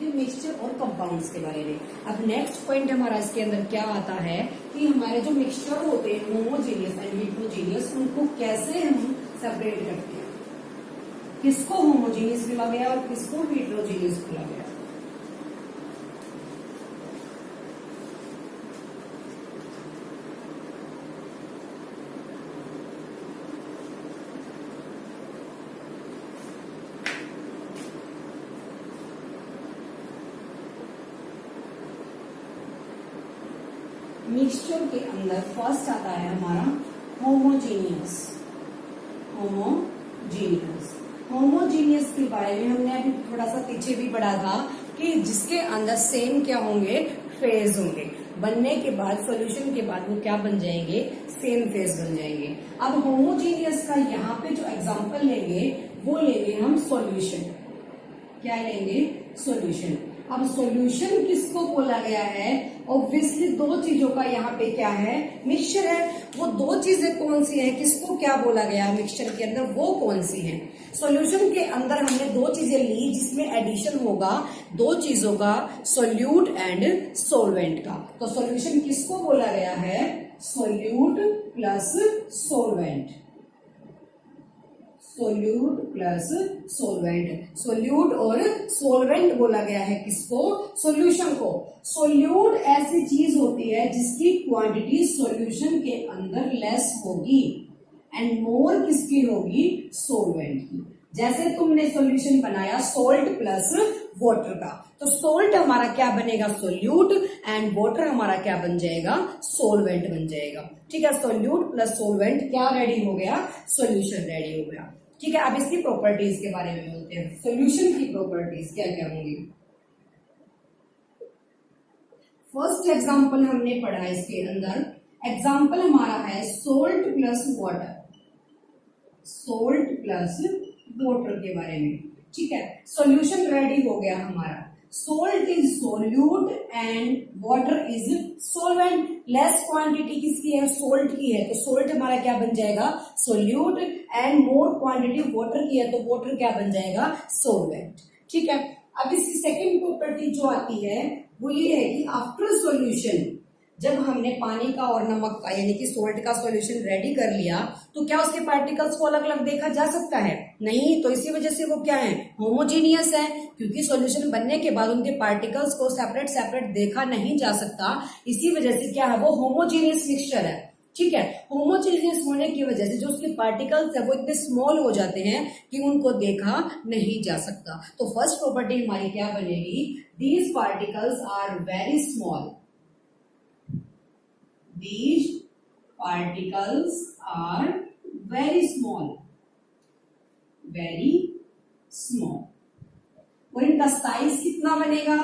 मिक्सचर और कंपाउंड्स के बारे में। अब नेक्स्ट पॉइंट हमारा इसके अंदर क्या आता है कि हमारे जो मिक्सचर होते हैं होमोजीनियस एंड हिट्रोजीनियस, उनको कैसे हम सेपरेट करते हैं, किसको होमोजीनियस बोला गया और किसको हिट्रोजीनियस बोला गया। मिक्सचर के अंदर फर्स्ट आता है हमारा होमोजीनियस। होमोजीनियस के बारे में हमने अभी थोड़ा सा पीछे भी पढ़ा था कि जिसके अंदर सेम क्या होंगे, फेज होंगे। बनने के बाद, सॉल्यूशन के बाद वो क्या बन जाएंगे, सेम फेज बन जाएंगे। अब होमोजीनियस का यहाँ पे जो एग्जांपल लेंगे वो लेंगे हम सॉल्यूशन। क्या लेंगे, सॉल्यूशन। अब सॉल्यूशन किसको बोला गया है, ऑब्वियसली दो चीजों का यहाँ पे क्या है, मिक्सचर है। वो दो चीजें कौन सी है, किसको क्या बोला गया मिक्सचर के अंदर, वो कौन सी है। सॉल्यूशन के अंदर हमने दो चीजें ली जिसमें एडिशन होगा दो चीजों का, सोल्यूट एंड सोलवेंट का। तो सॉल्यूशन किसको बोला गया है, solute plus solvent. Solute plus solvent. Solute और सोलवेंट बोला गया है किसको, सॉल्यूशन को। सोल्यूट ऐसी चीज होती है जिसकी क्वांटिटी सॉल्यूशन के अंदर लेस होगी एंड मोर किसकी होगी, सोलवेंट की। जैसे तुमने सॉल्यूशन बनाया सोल्ट प्लस वाटर का, तो सोल्ट हमारा क्या बनेगा, सोल्यूट, एंड वाटर हमारा क्या बन जाएगा, सोलवेंट बन जाएगा। ठीक है, सोल्यूट प्लस सोलवेंट क्या रेडी हो गया, सॉल्यूशन रेडी हो गया। ठीक है, अब इसकी प्रॉपर्टीज के बारे में बोलते हैं। सॉल्यूशन की प्रॉपर्टीज क्या क्या होंगी? फर्स्ट एग्जांपल हमने पढ़ा है इसके अंदर, एग्जांपल हमारा है salt plus water, salt plus water के बारे में। ठीक है, सॉल्यूशन रेडी हो गया हमारा। Salt is solute and water is solvent. Less quantity किसकी है? सोल्ट की है, तो सोल्ट हमारा क्या बन जाएगा? Solute. And more quantity water की है, तो वाटर क्या बन जाएगा? सोलवेंट। ठीक है, अब इसकी सेकेंड प्रॉपर्टी जो आती है वो ये है कि आफ्टर सॉल्यूशन, जब हमने पानी का और नमक का यानी कि सोल्ट का सॉल्यूशन रेडी कर लिया, तो क्या उसके पार्टिकल्स को अलग अलग देखा जा सकता है? नहीं। तो इसी वजह से वो क्या है? होमोजीनियस है, क्योंकि सॉल्यूशन बनने के बाद उनके पार्टिकल्स को सेपरेट सेपरेट देखा नहीं जा सकता। इसी वजह से क्या है? वो होमोजीनियस मिक्सचर है। ठीक है, होमोजीनियस होने की वजह से जो उसके पार्टिकल्स है वो इतने स्मॉल हो जाते हैं कि उनको देखा नहीं जा सकता। तो फर्स्ट प्रॉपर्टी हमारी क्या बनेगी? These particles are very small, these particles are very small, very small। और इनका साइज कितना बनेगा?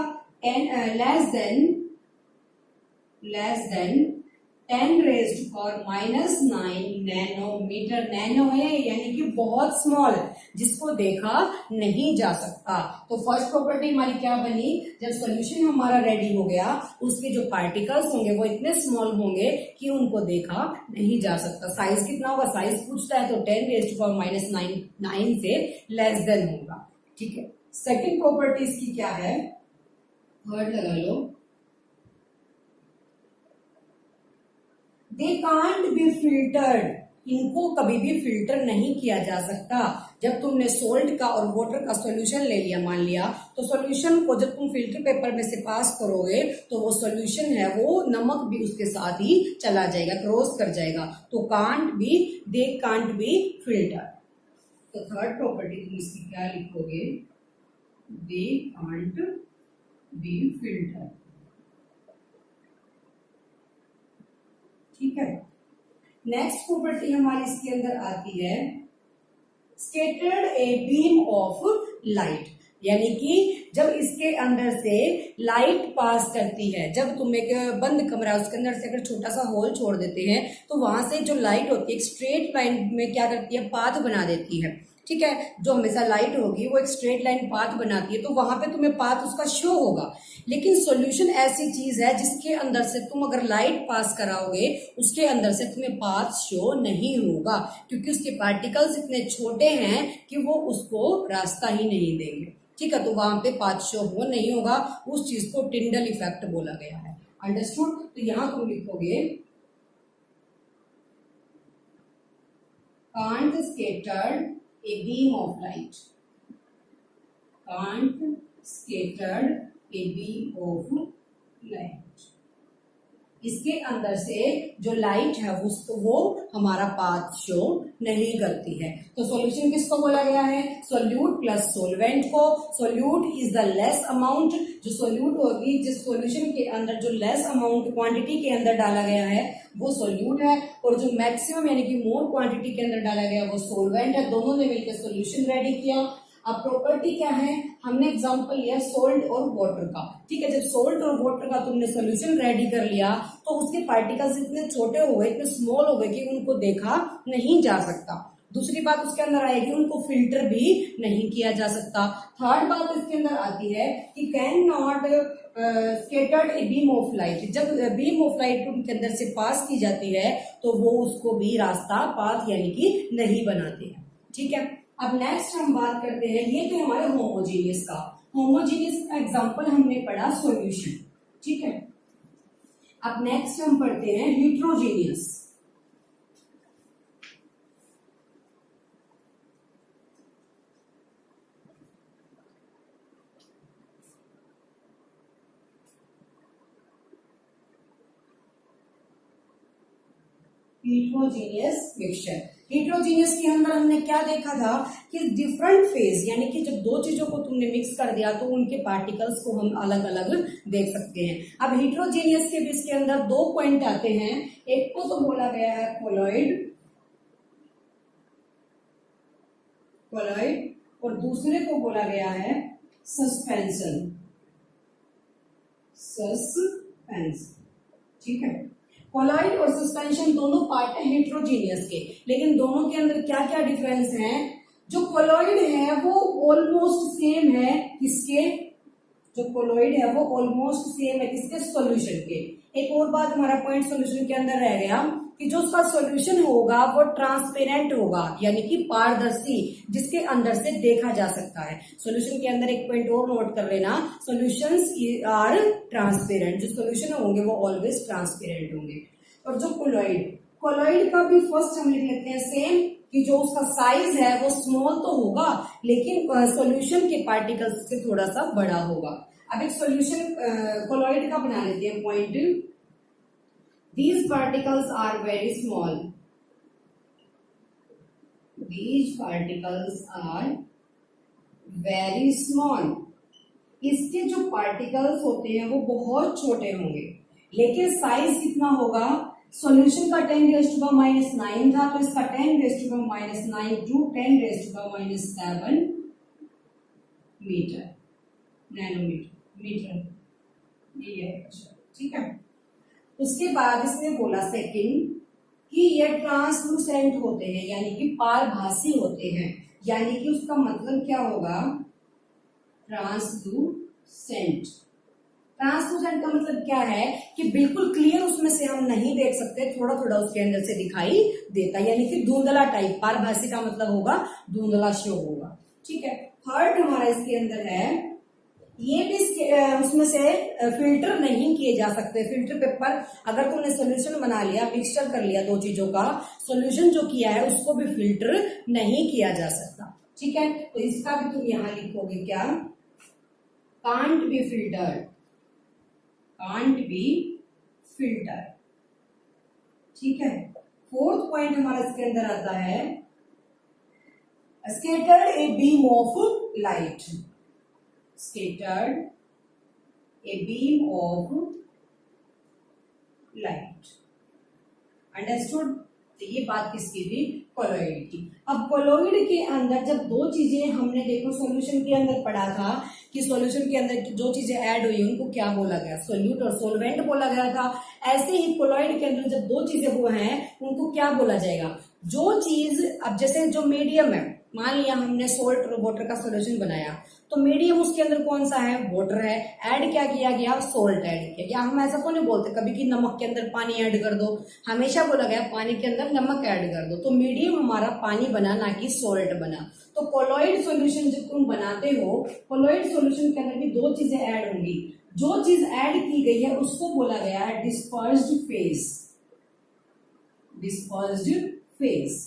Less than 10⁻⁻⁹ nanometre. नैनो है यानी कि बहुत स्मॉल है, जिसको देखा नहीं जा सकता। तो फर्स्ट प्रॉपर्टी हमारी क्या बनी? जब सॉल्यूशन हमारा रेडी हो गया, उसके जो पार्टिकल्स होंगे वो इतने स्मॉल होंगे कि उनको देखा नहीं जा सकता। साइज कितना होगा? साइज पूछता है तो 10⁻⁹ से लेस देन होगा। ठीक है, सेकेंड प्रॉपर्टी इसकी क्या है? वर्ड लगा लो, दे कांट बी फिल्टर्ड। इनको कभी भी फिल्टर नहीं किया जा सकता। जब तुमने सोल्ट का और वाटर का सॉल्यूशन ले लिया, मान लिया, तो सॉल्यूशन को जब तुम फिल्टर पेपर में से पास करोगे तो वो सॉल्यूशन है वो नमक भी उसके साथ ही चला जाएगा, क्रॉस कर जाएगा। तो दे कांट बी फिल्टर। तो थर्ड प्रॉपर्टी तुम इसकी क्या लिखोगे? They can't be filter. ठीक है, नेक्स्ट प्रॉपर्टी हमारी इसके अंदर आती है scattered a beam of light. यानी कि जब इसके अंदर से लाइट पास करती है, जब तुम एक बंद कमरा उसके अंदर से अगर छोटा सा होल छोड़ देते हैं तो वहां से जो लाइट होती है एक स्ट्रेट लाइन में क्या करती है? पाथ बना देती है। ठीक है, जो हमेशा लाइट होगी वो एक स्ट्रेट लाइन पाथ बनाती है, तो वहां पे तुम्हें पाथ उसका शो होगा। लेकिन सॉल्यूशन ऐसी चीज है जिसके अंदर से तुम अगर लाइट पास कराओगे, उसके अंदर से तुम्हें पाथ शो नहीं होगा, क्योंकि उसके पार्टिकल्स इतने छोटे हैं कि वो उसको रास्ता ही नहीं देंगे। ठीक है, तो वहां पे पाथ शो हो नहीं होगा। उस चीज को टिंडल इफेक्ट बोला गया है। अंडरस्टूड? तो यहां तुम लिखोगे can't scattered a beam of light, can't scattered a beam of light। इसके अंदर से जो लाइट है वो हमारा पाथ शो नहीं करती है। तो सॉल्यूशन किसको बोला गया है? सोल्यूट प्लस सोलवेंट को। Solute is the less amount, जो सोल्यूट होगी जिस सॉल्यूशन के अंदर जो लेस अमाउंट क्वांटिटी के अंदर डाला गया है वो सोल्यूट है, और जो मैक्सिमम यानी कि मोर क्वांटिटी के अंदर डाला गया वो सोलवेंट है। दोनों ने मिलकर सॉल्यूशन रेडी किया। अब प्रॉपर्टी क्या है? हमने एग्जांपल लिया सोल्ट और वाटर का। ठीक है, जब सोल्ट और वाटर का तुमने सॉल्यूशन रेडी कर लिया तो उसके पार्टिकल्स इतने छोटे हो गए, इतने स्मॉल हो गए कि उनको देखा नहीं जा सकता। दूसरी बात उसके अंदर आएगी, उनको फिल्टर भी नहीं किया जा सकता। थर्ड बात इसके अंदर आती है कि can not scattered a beam of light. जब बीम ऑफ लाइट उनके अंदर से पास की जाती है तो वो उसको भी रास्ता, पाथ यानी कि नहीं बनाते हैं। ठीक है, अब नेक्स्ट हम बात करते हैं, ये तो हमारे होमोजीनियस का। होमोजीनियस का एग्जांपल हमने पढ़ा सॉल्यूशन। ठीक है, अब नेक्स्ट हम पढ़ते हैं हेट्रोजीनियस। Heterogeneous mixture. हेट्रोजीनियस के अंदर हमने क्या देखा था कि डिफरेंट फेज, यानी कि जब दो चीजों को तुमने मिक्स कर दिया तो उनके पार्टिकल्स को हम अलग अलग देख सकते हैं। अब हेट्रोजीनियस के बीच के अंदर दो पॉइंट आते हैं। एक को तो बोला गया है कोलॉइड, और दूसरे को बोला गया है सस्पेंशन। सस्पेंशन, ठीक है। कोलॉइड और सस्पेंशन दोनों पार्ट है हेट्रोजीनियस के, लेकिन दोनों के अंदर क्या क्या डिफरेंस है? जो कोलॉइड है वो ऑलमोस्ट सेम है किसके? जो कोलॉइड है वो ऑलमोस्ट सेम है किसके? सॉल्यूशन के। एक और बात हमारा पॉइंट सॉल्यूशन के अंदर रह गया कि जो उसका सॉल्यूशन होगा वो ट्रांसपेरेंट होगा, यानी कि पारदर्शी, जिसके अंदर से देखा जा सकता है। सॉल्यूशन के अंदर एक पॉइंट और नोट कर लेना, सॉल्यूशंस आर ट्रांसपेरेंट। जो सॉल्यूशन होंगे वो ऑलवेज ट्रांसपेरेंट होंगे। और जो कोलॉइड का भी फर्स्ट हम लिख लेते हैं सेम, कि जो उसका साइज है वो स्मॉल तो होगा लेकिन सॉल्यूशन के पार्टिकल्स से थोड़ा सा बड़ा होगा। अब एक सॉल्यूशन कोलॉइड का बना लेते हैं point. These particles are very small. These particles are very small. इसके जो पार्टिकल्स होते हैं वो बहुत छोटे होंगे, लेकिन साइज कितना होगा? सॉल्यूशन का 10⁻⁻9 था, तो इसका 10⁻⁹ टू 10⁻⁻7 मीटर, मीटर ये है, ठीक है। उसके बाद इसने बोला सेकंड कि ये ट्रांसलूसेंट होते हैं, यानी कि पारभासी होते हैं। यानी कि उसका मतलब क्या होगा? ट्रांसलूसेंट। ट्रांसलूसेंट का मतलब क्या है कि बिल्कुल क्लियर उसमें से हम नहीं देख सकते, थोड़ा थोड़ा उसके अंदर से दिखाई देता, यानी कि धुंधला टाइप। पारभासी का मतलब होगा धुंधला शो होगा, ठीक है। थर्ड हमारा इसके अंदर है, ये भी उसमें से फिल्टर नहीं किए जा सकते। फिल्टर पेपर, अगर तुमने सोल्यूशन बना लिया, मिक्सचर कर लिया दो चीजों का, सोल्यूशन जो किया है उसको भी फिल्टर नहीं किया जा सकता, ठीक है। तो इसका भी तुम यहां लिखोगे क्या? Can't be filter, can't be filter, ठीक है। फोर्थ पॉइंट हमारा इसके अंदर आता है scattered a beam of light, scattered a beam of light. Understood? तो ये बात किसकी थी? कोलॉइड की। अब कोलॉइड के अंदर जब दो चीजें हमने देखो सॉल्यूशन के अंदर पढ़ा था कि सॉल्यूशन के अंदर जो चीजें ऐड हुई उनको क्या बोला गया? सोल्यूट और सोलवेंट बोला गया था। ऐसे ही कोलॉइड के अंदर जब दो चीजें हुए हैं उनको क्या बोला जाएगा? जो चीज, अब जैसे जो मीडियम है, मान लिया हमने सोल्ट और वाटर का सॉल्यूशन बनाया, तो मीडियम उसके अंदर कौन सा है? वाटर है। ऐड क्या किया गया? सोल्ट ऐड किया गया। हम ऐसा तो नहीं बोलते कभी कि नमक के अंदर पानी ऐड कर दो, हमेशा बोला गया पानी के अंदर नमक ऐड कर दो। तो मीडियम हमारा पानी बना, ना कि सोल्ट बना। तो कोलॉइड सॉल्यूशन जब तुम बनाते हो, कोलॉइड सॉल्यूशन के अंदर भी दो चीजें ऐड होंगी। जो चीज ऐड की गई है उसको बोला गया है dispersed phase, dispersed phase.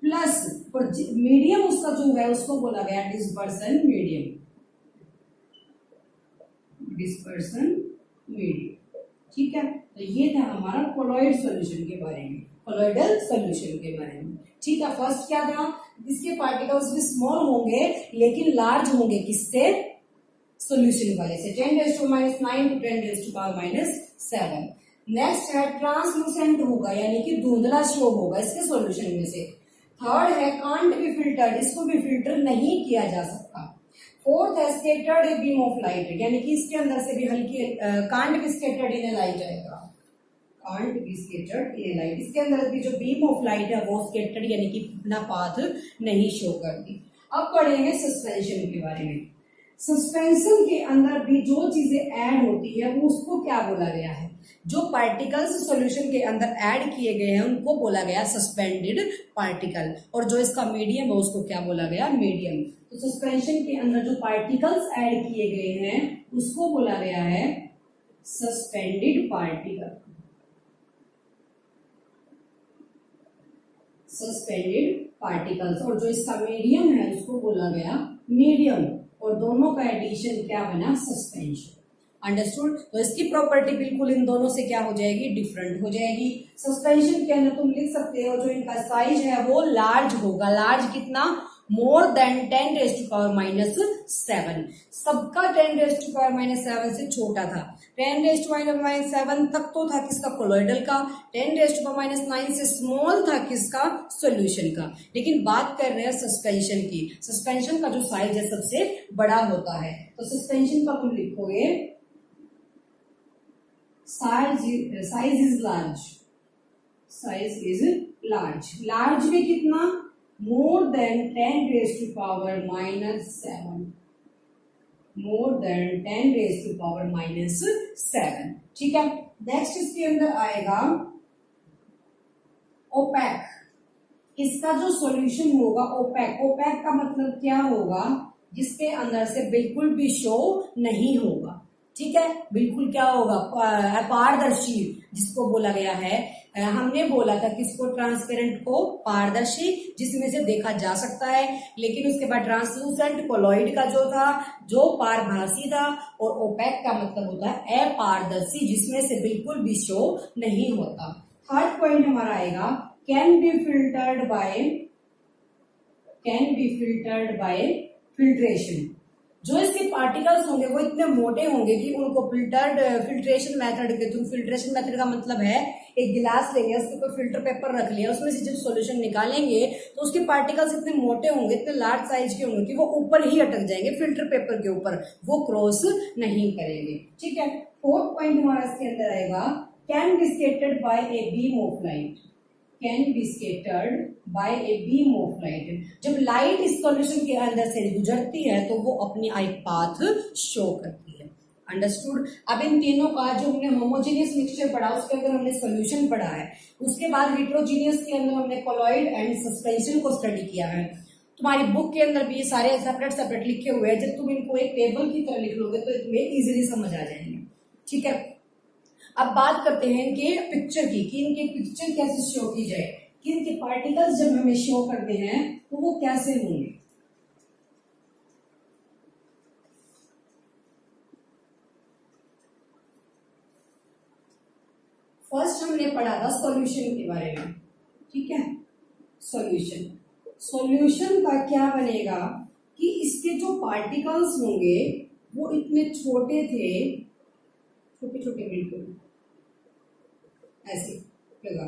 Plus और मीडियम उसका जो है उसको बोला गया डिस्पर्सन मीडियम, डिस्पर्सन मीडियम, ठीक है। तो ये था हमारा कोलॉइड सॉल्यूशन के बारे में, कोलॉइडल सॉल्यूशन के बारे में, ठीक है। फर्स्ट क्या था? इसके पार्टिकल्स भी स्मॉल होंगे लेकिन लार्ज होंगे, किससे? सॉल्यूशन वाले से, 10⁻⁹ टू 10⁻⁻7। नेक्स्ट है ट्रांसलूसेंट होगा, यानी कि धुंधला शो होगा इसके सॉल्यूशन में से। थर्ड है कांट बी फिल्टर्ड, इसको भी फिल्टर नहीं किया जा सकता। फोर्थ है scattered a beam of light, यानी कि इसके अंदर से भी हल्की can't be scattered in a light आएगा, can't be scattered in a light. इसके अंदर भी जो बीम ऑफ लाइट है वो स्कैटर्ड यानी कि अपना पाथ नहीं शो करती। अब पढ़ेंगे सस्पेंशन के बारे में। सस्पेंशन के अंदर भी जो चीजें ऐड होती है वो उसको क्या बोला गया है? जो पार्टिकल्स सॉल्यूशन के अंदर ऐड किए गए हैं उनको बोला गया सस्पेंडेड पार्टिकल, और जो इसका मीडियम है उसको क्या बोला गया? मीडियम। तो सस्पेंशन के अंदर जो पार्टिकल्स ऐड किए गए हैं उसको बोला गया है सस्पेंडेड पार्टिकल, सस्पेंडेड पार्टिकल्स। और जो इसका मीडियम है उसको बोला गया मीडियम, और दोनों का एडिशन क्या बना? सस्पेंशन। अंडरस्टूड? तो इसकी प्रॉपर्टी बिल्कुल इन दोनों से क्या हो जाएगी? डिफरेंट हो जाएगी। सस्पेंशन के अंदर तुम लिख सकते हो जो इनका साइज है वो लार्ज होगा। लार्ज कितना? More than 10⁻⁻7। सबका 10⁻⁻7 से छोटा था। 10⁻⁻7 तक तो था किसका, कोलॉइडल का। 10⁻⁻9 से स्मॉल था किसका, सॉल्यूशन का। लेकिन बात कर रहे हैं सस्पेंशन की। सस्पेंशन का जो साइज है सबसे बड़ा होता है। तो सस्पेंशन का तुम लिखोगे size is large. Size is large. Large में कितना, मोर देन 10⁻⁻7। More than 10⁻⁻7। ठीक है। नेक्स्ट इसके अंदर आएगा ओपैक। इसका जो सॉल्यूशन होगा ओपैक। ओपैक का मतलब क्या होगा, जिसके अंदर से बिल्कुल भी शो नहीं होगा। ठीक है, बिल्कुल क्या होगा, अपारदर्शी जिसको बोला गया है। हमने बोला था किसको, ट्रांसपेरेंट को पारदर्शी, जिसमें से देखा जा सकता है। लेकिन उसके बाद ट्रांसलूसेंट कोलॉइड का जो था, जो पारभासी था। और ओपैक का मतलब होता है अपारदर्शी, जिसमें से बिल्कुल भी शो नहीं होता। थर्ड पॉइंट हमारा आएगा can B filtered bye filtration. जो इसके पार्टिकल्स होंगे वो इतने मोटे होंगे कि उनको फिल्ट्रेशन मेथड के थ्रू, फिल्ट्रेशन मेथड का मतलब है एक गिलास लेंगे, उसके ऊपर फिल्टर पेपर रख लिया, उसमें से जब सॉल्यूशन निकालेंगे तो उसके पार्टिकल्स इतने मोटे होंगे, इतने लार्ज साइज के होंगे कि वो ऊपर ही अटक जाएंगे फिल्टर पेपर के ऊपर, वो क्रॉस नहीं करेंगे। ठीक है। फोर्थ पॉइंट हमारा इसके अंदर आएगा can be scattered by a beam of light. Can be scattered by a beam of light. जब लाइट इस सॉल्यूशन के अंदर से गुजरती है तो वो अपनी आई पाथ शो करती है। अंडरस्टूड। अब इन तीनों का जो हमने होमोजेनियस मिक्सचर पढ़ा उसके अंदर हमने सॉल्यूशन पढ़ा है। उसके बाद हेटेरोजेनियस के अंदर हमने कोलॉइड एंड सस्पेंशन को स्टडी किया है। तुम्हारी बुक के अंदर भी ये सारे सेपरेट लिखे हुए हैं। जब तुम इनको एक टेबल की तरह लिख लोगे तो तुम्हें इजिली समझ आ जाएंगे। ठीक है। अब बात करते हैं इनके पिक्चर की, कि इनके पिक्चर कैसे शो की जाए, कि इनके पार्टिकल्स जब हमें शो करते हैं तो वो कैसे होंगे। फर्स्ट हमने पढ़ा था सॉल्यूशन के बारे में। ठीक है। सॉल्यूशन का क्या बनेगा कि इसके जो पार्टिकल्स होंगे वो इतने छोटे थे, छोटे छोटे बिल्कुल ऐसे लगा।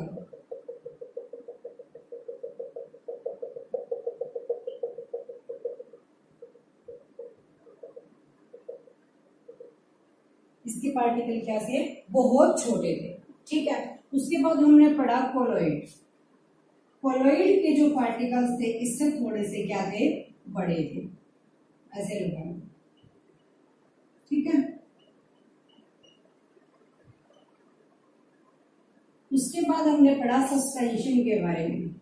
इसके पार्टिकल कैसे, बहुत छोटे थे। ठीक है। उसके बाद हमने पढ़ा कोलॉइड। कोलॉइड के जो पार्टिकल्स थे इससे थोड़े से क्या थे, बड़े थे, ऐसे लगा। ठीक है। उसके बाद हमने पढ़ा सस्पेंशन के बारे में।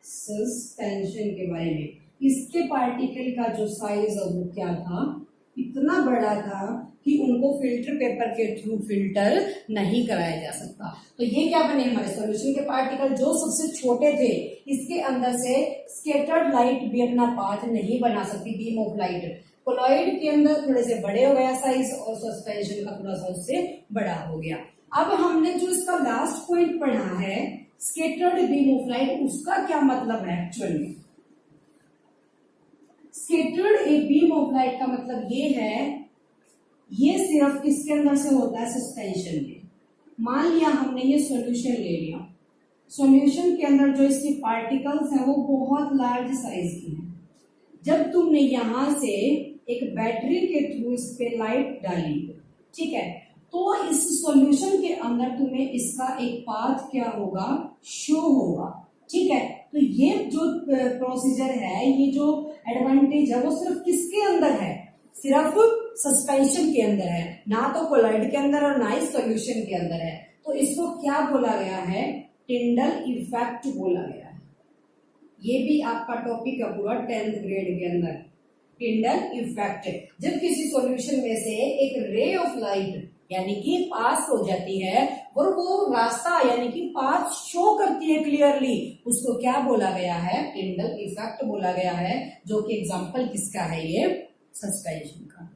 सस्पेंशन के बारे में इसके पार्टिकल का जो साइज है वो क्या था, इतना बड़ा था कि उनको फिल्टर पेपर के थ्रू फिल्टर नहीं कराया जा सकता। तो ये क्या बने हमारे सॉल्यूशन के पार्टिकल, जो सबसे छोटे थे, इसके अंदर से स्केटर्ड लाइट भी अपना पाथ नहीं बना सकती, बीम ऑफ लाइट। कोलॉइड के अंदर थोड़े से बड़े हो गया साइज, और सस्पेंशन का थोड़ा सा उससे बड़ा हो गया। अब हमने जो इसका लास्ट पॉइंट पढ़ा है स्केटर्ड बीम ऑफ लाइट, उसका क्या मतलब है actually. Scattered A beam of light का मतलब ये है, ये सिर्फ किसके अंदर से होता है, सस्पेंशन में। मान लिया हमने ये सॉल्यूशन ले लिया, सॉल्यूशन के अंदर जो इसके पार्टिकल्स हैं वो बहुत लार्ज साइज के हैं। जब तुमने यहां से एक बैटरी के थ्रू इस पे लाइट डाली, ठीक है, तो इस सॉल्यूशन के अंदर तुम्हें इसका एक पाथ क्या होगा, शो होगा। ठीक है। तो ये जो प्रोसीजर है, ये जो एडवांटेज है वो सिर्फ किसके अंदर है, सिर्फ सस्पेंशन के अंदर है, ना तो कोलॉइड के अंदर और ना ही सॉल्यूशन के अंदर है। तो इसको क्या बोला गया है, टिंडल इफेक्ट बोला गया है। ये भी आपका टॉपिक है पूरा 10th ग्रेड के अंदर, टिंडल इफेक्ट। जब किसी सॉल्यूशन में से एक रे ऑफ लाइट यानी कि पास हो जाती है और वो रास्ता यानी कि पाथ शो करती है क्लियरली, उसको क्या बोला गया है, टिंडल इफेक्ट बोला गया है, जो कि एग्जांपल किसका है, ये सस्पेंशन का।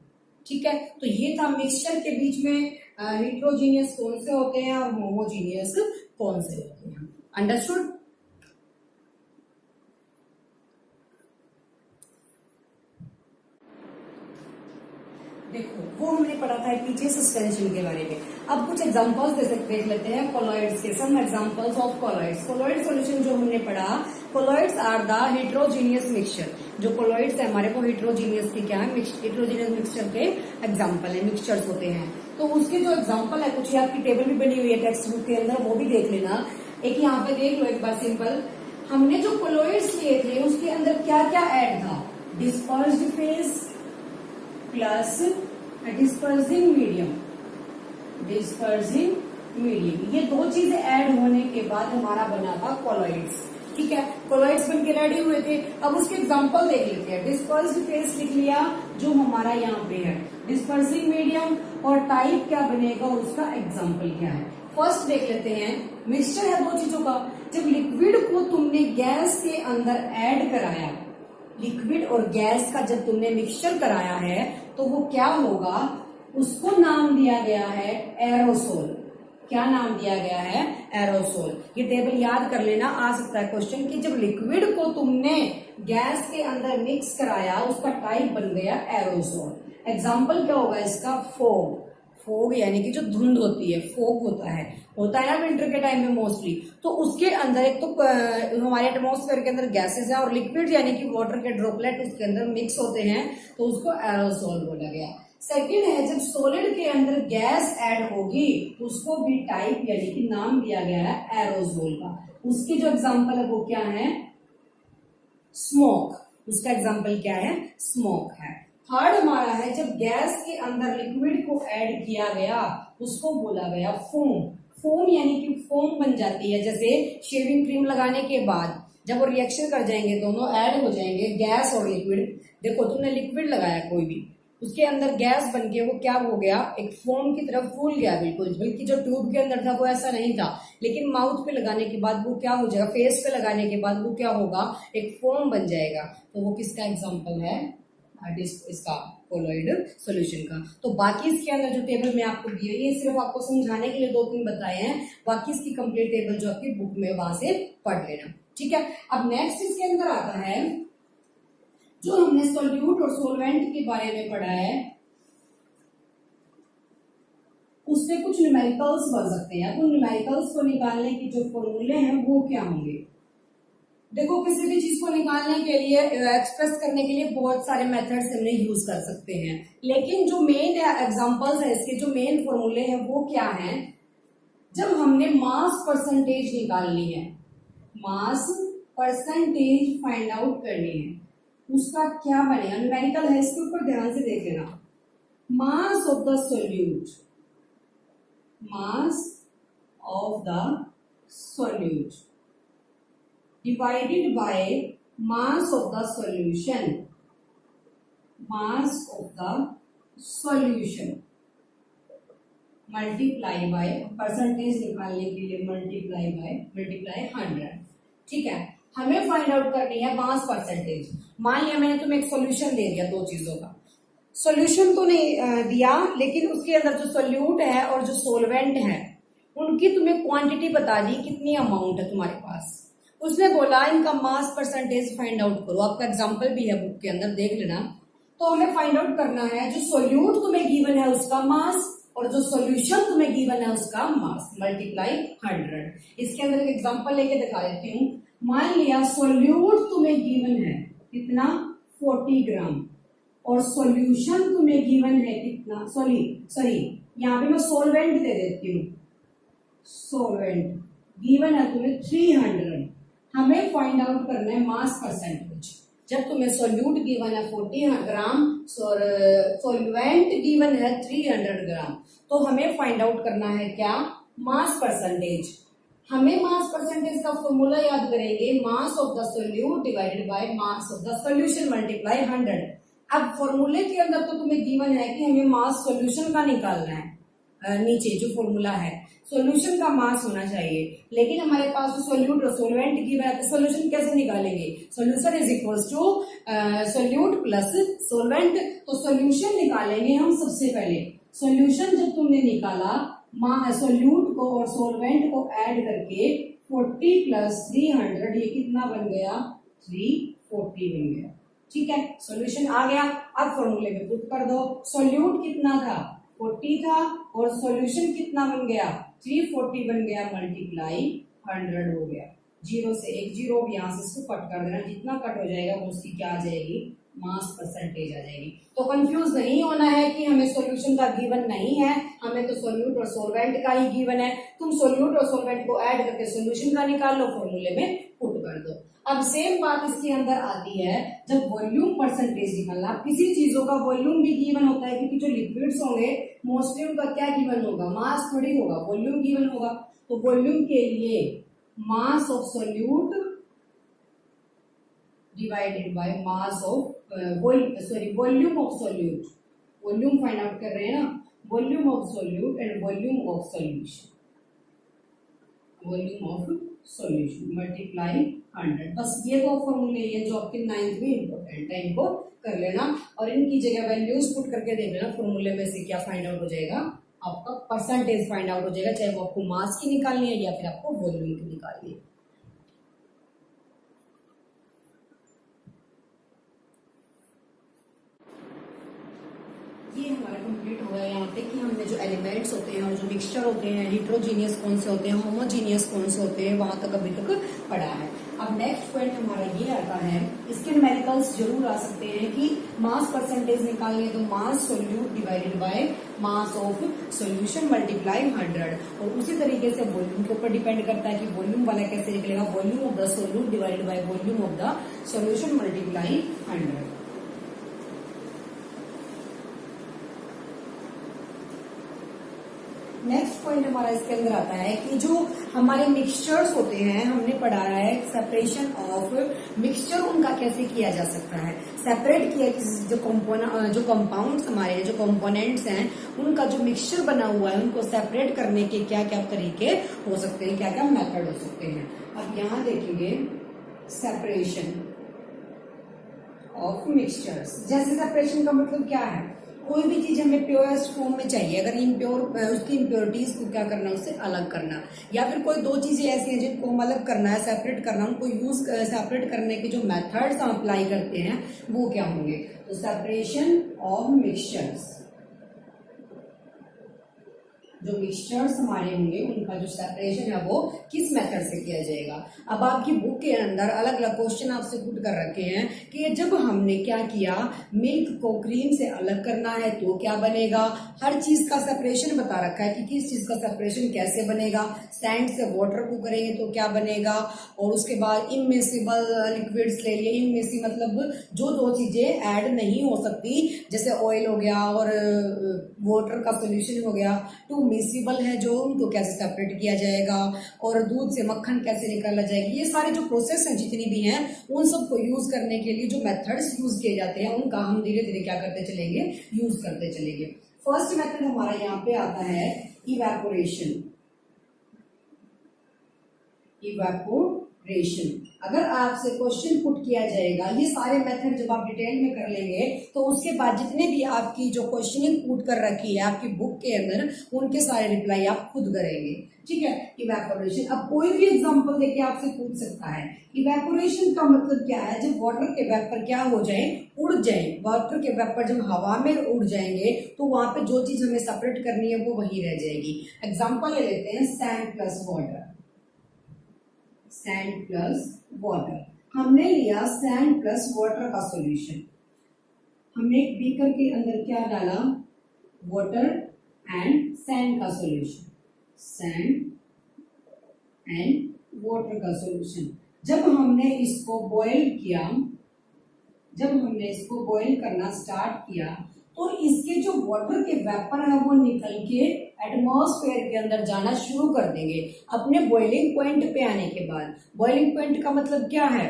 ठीक है। तो ये था मिक्सचर के बीच में हेटेरोजेनियस कौन से होते हैं और होमोजेनियस कौन से होते हैं। अंडरस्टूड। देखो वो हमने पढ़ा था पीछे सस्पेंशन के बारे में। अब कुछ एग्जांपल्स देख लेते हैं कोलॉइड्स के। Some examples of colloids. Colloid solution जो हमने पढ़ा, colloids are the heterogeneous mixture. जो कोलॉइड्स है हमारे को हेट्रोजीनियस के क्या है, हेट्रोजीनियस मिक्सचर के एग्जाम्पल है, मिक्सचर्स होते हैं। तो उसके जो एग्जाम्पल है, कुछ आपकी टेबल भी बनी हुई है टेक्स्ट बुक के अंदर, वो भी देख लेना। एक यहाँ पे देख लो एक बार सिंपल, हमने जो कोलॉइड्स लिए थे उसके अंदर क्या क्या ऐड था, dispersed phase plus dispersing medium. Dispersing medium, ये दो चीजें ऐड होने के बाद हमारा बना था कोलॉइड्स। ठीक है, कोलॉइड्स बनके रेडी हुए थे। अब उसके एग्जांपल देख लेते हैं। डिस्पर्स्ड फेज लिख लिया जो हमारा यहाँ पे है, डिस्पर्सिंग मीडियम, और टाइप क्या बनेगा उसका एग्जाम्पल क्या है। फर्स्ट देख लेते हैं, मिक्सचर है दो चीजों का। जब लिक्विड को तुमने गैस के अंदर ऐड कराया, लिक्विड और गैस का जब तुमने मिक्सचर कराया है तो वो क्या होगा, उसको नाम दिया गया है एरोसोल। क्या नाम दिया गया है, एरोसोल। ये टेबल याद कर लेना, आ सकता है क्वेश्चन कि जब लिक्विड को तुमने गैस के अंदर मिक्स कराया उसका टाइप बन गया एरोसोल। एग्जाम्पल क्या होगा इसका, फोग। फोग यानी कि जो धुंध होती है, फोग होता है ना विंटर के टाइम में मोस्टली। तो उसके अंदर एक तो हमारे एटमॉस्फेयर के अंदर गैसेस है और लिक्विड यानी कि वाटर के ड्रॉपलेट उसके अंदर मिक्स होते हैं, तो उसको एरोसोल बोला गया। सेकंड है, जब सॉलिड के अंदर गैस ऐड होगी उसको भी टाइप यानी कि नाम दिया गया है एरोसोल का। उसकी जो एग्जांपल है वो क्या है, स्मोक। उसका एग्जांपल क्या है, स्मोक है। थर्ड हमारा है, जब गैस के अंदर लिक्विड को ऐड किया गया उसको बोला गया फोम। फोम यानी कि फोम बन जाती है, जैसे शेविंग क्रीम लगाने के बाद जब वो रिएक्शन कर जाएंगे, दोनों ऐड हो जाएंगे, गैस और लिक्विड। देखो तुमने लिक्विड लगाया कोई भी, उसके अंदर गैस बन के वो क्या हो गया, एक फोम की तरफ फूल गया बिल्कुल। बल्कि जो ट्यूब के अंदर था वो ऐसा नहीं था, लेकिन माउथ पे लगाने के बाद वो क्या हो जाएगा, फेस पे लगाने के बाद वो क्या होगा, एक फोम बन जाएगा। तो वो किसका एग्जाम्पल है, इसका कोलॉइड सॉल्यूशन का। तो बाकी इसके अंदर जो टेबल में आपको दी है, ये सिर्फ आपको समझाने के लिए 2-3 बताए हैं, बाकी इसकी कंप्लीट टेबल जो आपकी बुक में वहां से पढ़ लेना। ठीक है, अब नेक्स्ट इसके अंदर आता है जो हमने सॉल्यूट और सोलवेंट के बारे में पढ़ा है, उससे कुछ न्यूमेरिकल्स बन सकते हैं। तो न्यूमेरिकल्स को निकालने की जो फॉर्मूले हैं वो क्या होंगे। देखो किसी भी चीज को निकालने के लिए, एक्सप्रेस करने के लिए बहुत सारे मेथड्स हमने यूज कर सकते हैं, लेकिन जो मेन एग्जांपल्स है इसके, जो मेन फॉर्मूले हैं वो क्या हैं, जब हमने मास परसेंटेज निकालनी है, मास परसेंटेज फाइंड आउट करनी है, उसका क्या बनेगा, न्यूमेरिकल है, इसके ऊपर ध्यान से देख लेना। Mass of the solute, mass of the solute divided by mass of the solution, mass of the solution multiply by, percentage निकालने के लिए मल्टीप्लाई 100। ठीक है, हमें फाइंड आउट करनी है मास परसेंटेज। मान लिया मैंने तुम्हें एक सॉल्यूशन दे दिया दो चीजों का, सॉल्यूशन तो नहीं दिया, लेकिन उसके अंदर जो सॉल्यूट है और जो सोलवेंट है उनकी तुम्हें क्वांटिटी बता दी, कितनी अमाउंट है तुम्हारे पास। उसने बोला इनका मास परसेंटेज फाइंड आउट करो। आपका एग्जांपल भी है बुक के अंदर, देख लेना। तो हमें फाइंड आउट करना है जो सोल्यूट तुम्हें गिवन है उसका मास और जो सॉल्यूशन तुम्हें गिवन है उसका मास मल्टीप्लाई 100। इसके अंदर एक एग्जांपल लेके दिखा देती हूँ। मान लिया सोल्यूट तुम्हें गिवन है कितना, 40 ग्राम, और सॉल्यूशन तुम्हें गिवन है कितना, सॉरी यहाँ पे मैं सोलवेंट दे देती हूँ। सोलवेंट गिवन है तुम्हें 300। हमें फाइंड आउट करना है मास परसेंटेज। जब तुम्हें सोल्यूट गिवन है 40 ग्राम, सोलवेंट गिवन है 300 ग्राम, तो हमें फाइंड आउट करना है क्या, मास परसेंटेज। हमें मास परसेंटेज का फॉर्मूला याद करेंगे, mass of the solute divided by mass of the solution multiply 100। अब फॉर्मूले के अंदर तो तुम्हें गिवन है कि हमें मास सॉल्यूशन का निकालना है, नीचे जो फॉर्मूला है सॉल्यूशन का मास होना चाहिए, लेकिन हमारे पास तो सोल्यूट और सोलवेंट की बात है, सॉल्यूशन कैसे निकालेंगे, solution is equals to solute plus solvent. तो सॉल्यूशन निकालेंगे हम सबसे पहले। सॉल्यूशन जब तुमने निकाला, सोल्यूट को और सोलवेंट को ऐड करके 40 प्लस 300, ये कितना बन गया, 340 बन गया। ठीक है, सॉल्यूशन आ गया। अब फॉर्मूले में पुट कर दो। सोल्यूट कितना था 40 था और सॉल्यूशन कितना बन गया 340 बन गया मल्टीप्लाई 100 हो गया। 0 से 1 0 यहाँ से इसको कट कर देना, जितना कट हो जाएगा वो उसकी क्या आ जाएगी मास परसेंटेज आ जाएगी। तो कंफ्यूज नहीं होना है कि हमें सॉल्यूशन का गिवन नहीं है, हमें तो सोल्यूट और सॉल्वेंट का ही गिवन है। तुम सोल्यूट और सॉल्वेंट को ऐड करके सॉल्यूशन का निकाल लो, फॉर्मूले में पुट कर दो। अब सेम बात इसके अंदर आती है जब वॉल्यूम परसेंटेज निकालना। किसी चीजों का वॉल्यूम भी गिवन होता है, क्योंकि जो लिक्विड्स होंगे मोस्टली उनका क्या गिवन होगा मास थोड़ी होगा, वॉल्यूम गिवन होगा। तो वॉल्यूम के लिए mass of solute divided by mass of volume of solute. Volume find out कर रहे हैं ना, volume of solute and volume of solution, volume of solution multiply 100। बस ये दो फॉर्मूले ये जो आपके 9th में इंपॉर्टेंट है, इनको कर लेना और इनकी जगह वैल्यूज पुट करके देख लेना। फॉर्मूले में से क्या फाइंड आउट हो जाएगा आपका परसेंटेज फाइंड आउट हो जाएगा, चाहे वो आपको मास की निकालनी है या फिर आपको वॉल्यूम की निकालनी है। ये हमारा कंप्लीट हो गया यहाँ पे कि हमने जो एलिमेंट्स होते हैं और जो मिक्सचर होते हैं हिट्रोजीनियस कौन से होते हैं होमोजीनियस कौन से होते हैं वहां तक अभी तक पढ़ा है। अब नेक्स्ट पॉइंट हमारा ये आता है, इसके न्यूमेरिकल्स जरूर आ सकते हैं कि मास परसेंटेज निकालने तो mass solute divided by mass of solution multiply 100। और उसी तरीके से वॉल्यूम के ऊपर डिपेंड करता है कि वॉल्यूम वाला कैसे निकलेगा, volume of the solute divided by volume of the solution multiply 100। Next point हमारा इसके अंदर आता है कि जो हमारे मिक्सचर्स होते हैं, हमने पढ़ा है सेपरेशन ऑफ मिक्सचर, उनका कैसे किया जा सकता है। सेपरेट किया जो कंपाउंड्स हमारे जो कंपोनेंट्स हैं उनका जो मिक्सचर बना हुआ है उनको सेपरेट करने के क्या क्या तरीके हो सकते हैं, क्या क्या मेथड हो सकते हैं। अब यहाँ देखेंगे सेपरेशन ऑफ मिक्सचर्स। जैसे सेपरेशन का मतलब क्या है, कोई भी चीज हमें प्योरेस्ट फॉर्म में चाहिए, अगर इम्प्योर उसकी इम्प्योरिटीज को क्या करना उससे अलग करना, या फिर कोई दो चीजें ऐसी हैं जिनको हम अलग करना है सेपरेट करना, उनको यूज सेपरेट करने के जो मेथड्स हम अप्लाई करते हैं वो क्या होंगे। तो सेपरेशन ऑफ मिक्सचर्स, जो मिक्सचर्स हमारे होंगे उनका जो सेपरेशन है वो किस मेथड से किया जाएगा। अब आपकी बुक के अंदर अलग अलग क्वेश्चन आपसे पुट कर रखे हैं कि जब हमने क्या किया मिल्क को क्रीम से अलग करना है तो क्या बनेगा, हर चीज का सेपरेशन बता रखा है कि किस चीज का सेपरेशन कैसे बनेगा। सैंड से वाटर को करेंगे तो क्या बनेगा, और उसके बाद इमिसिबल लिक्विड्स ले लिए, इमिसी मतलब जो दो चीजें ऐड नहीं हो सकती, जैसे ऑयल हो गया और वाटर का सोल्यूशन हो गया। टू मिसिबल है जो उनको कैसे सेपरेट किया जाएगा, और दूध से मक्खन कैसे निकाला जाएगा। ये सारे जो प्रोसेस हैं जितनी भी हैं उन सबको यूज करने के लिए जो मेथड्स यूज किए जाते हैं उनका हम धीरे धीरे क्या करते चलेंगे यूज करते चलेंगे। फर्स्ट मेथड हमारा यहाँ पे आता है इवेपोरेशन। इवेपोरेशन अगर आपसे क्वेश्चन पुट किया जाएगा, ये सारे मेथड जब आप डिटेल में कर लेंगे तो उसके बाद जितने भी आपकी जो क्वेश्चनिंग पुट कर रखी है आपकी बुक के अंदर उनके सारे रिप्लाई आप खुद करेंगे, ठीक है। इवेपोरेशन, अब कोई भी एग्जांपल देके आपसे पूछ सकता है। इवेपोरेशन का मतलब क्या है, जब वाटर के वेपर क्या हो जाए उड़ जाए, वाटर के वेपर जब हवा में उड़ जाएंगे तो वहां पे जो चीज हमें सेपरेट करनी है वो वही रह जाएगी। एग्जाम्पल ले लेते हैं sand plus water. Sand plus water, हमने लिया सैंड प्लस वाटर का सॉल्यूशन, हमने एक बीकर के अंदर क्या डाला वाटर एंड सैंड का सॉल्यूशन, सैंड एंड वाटर का सॉल्यूशन। जब हमने इसको बॉयल किया, जब हमने इसको बॉयल करना स्टार्ट किया तो इसके जो वाटर के वेपर है वो निकल के एटमॉस्फेयर के अंदर जाना शुरू कर देंगे अपने बॉइलिंग पॉइंट पे आने के बाद। बॉइलिंग पॉइंट का मतलब क्या है,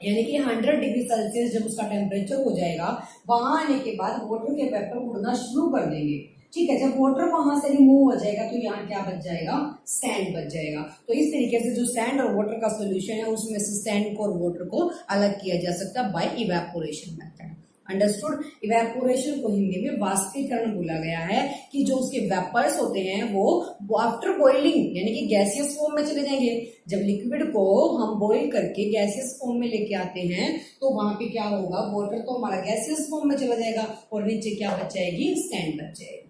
यानी कि 100 डिग्री सेल्सियस जब उसका टेम्परेचर हो जाएगा वहां आने के बाद वाटर के वेपर उड़ना शुरू कर देंगे, ठीक है। जब वाटर वहां से रिमूव हो जाएगा तो यहाँ क्या बच जाएगा, सैंड बच जाएगा। तो इस तरीके से जो सैंड और वाटर का सोल्यूशन है उसमें से सैंड को और वाटर को अलग किया जा सकता है by evaporation method. Understood. Evaporation को हिंदी में वाष्पीकरण बोला गया है कि जो उसके वेपर्स होते हैं वो आफ्टर बॉइलिंग यानी कि गैसियस फॉर्म में चले जाएंगे। जब लिक्विड को हम बॉइल करके गैसियस फॉर्म में लेके आते हैं तो वहां पे क्या होगा, वाटर तो हमारा गैसियस फॉर्म में चला जाएगा और नीचे क्या बच जाएगी, सैंड बच जाएगी।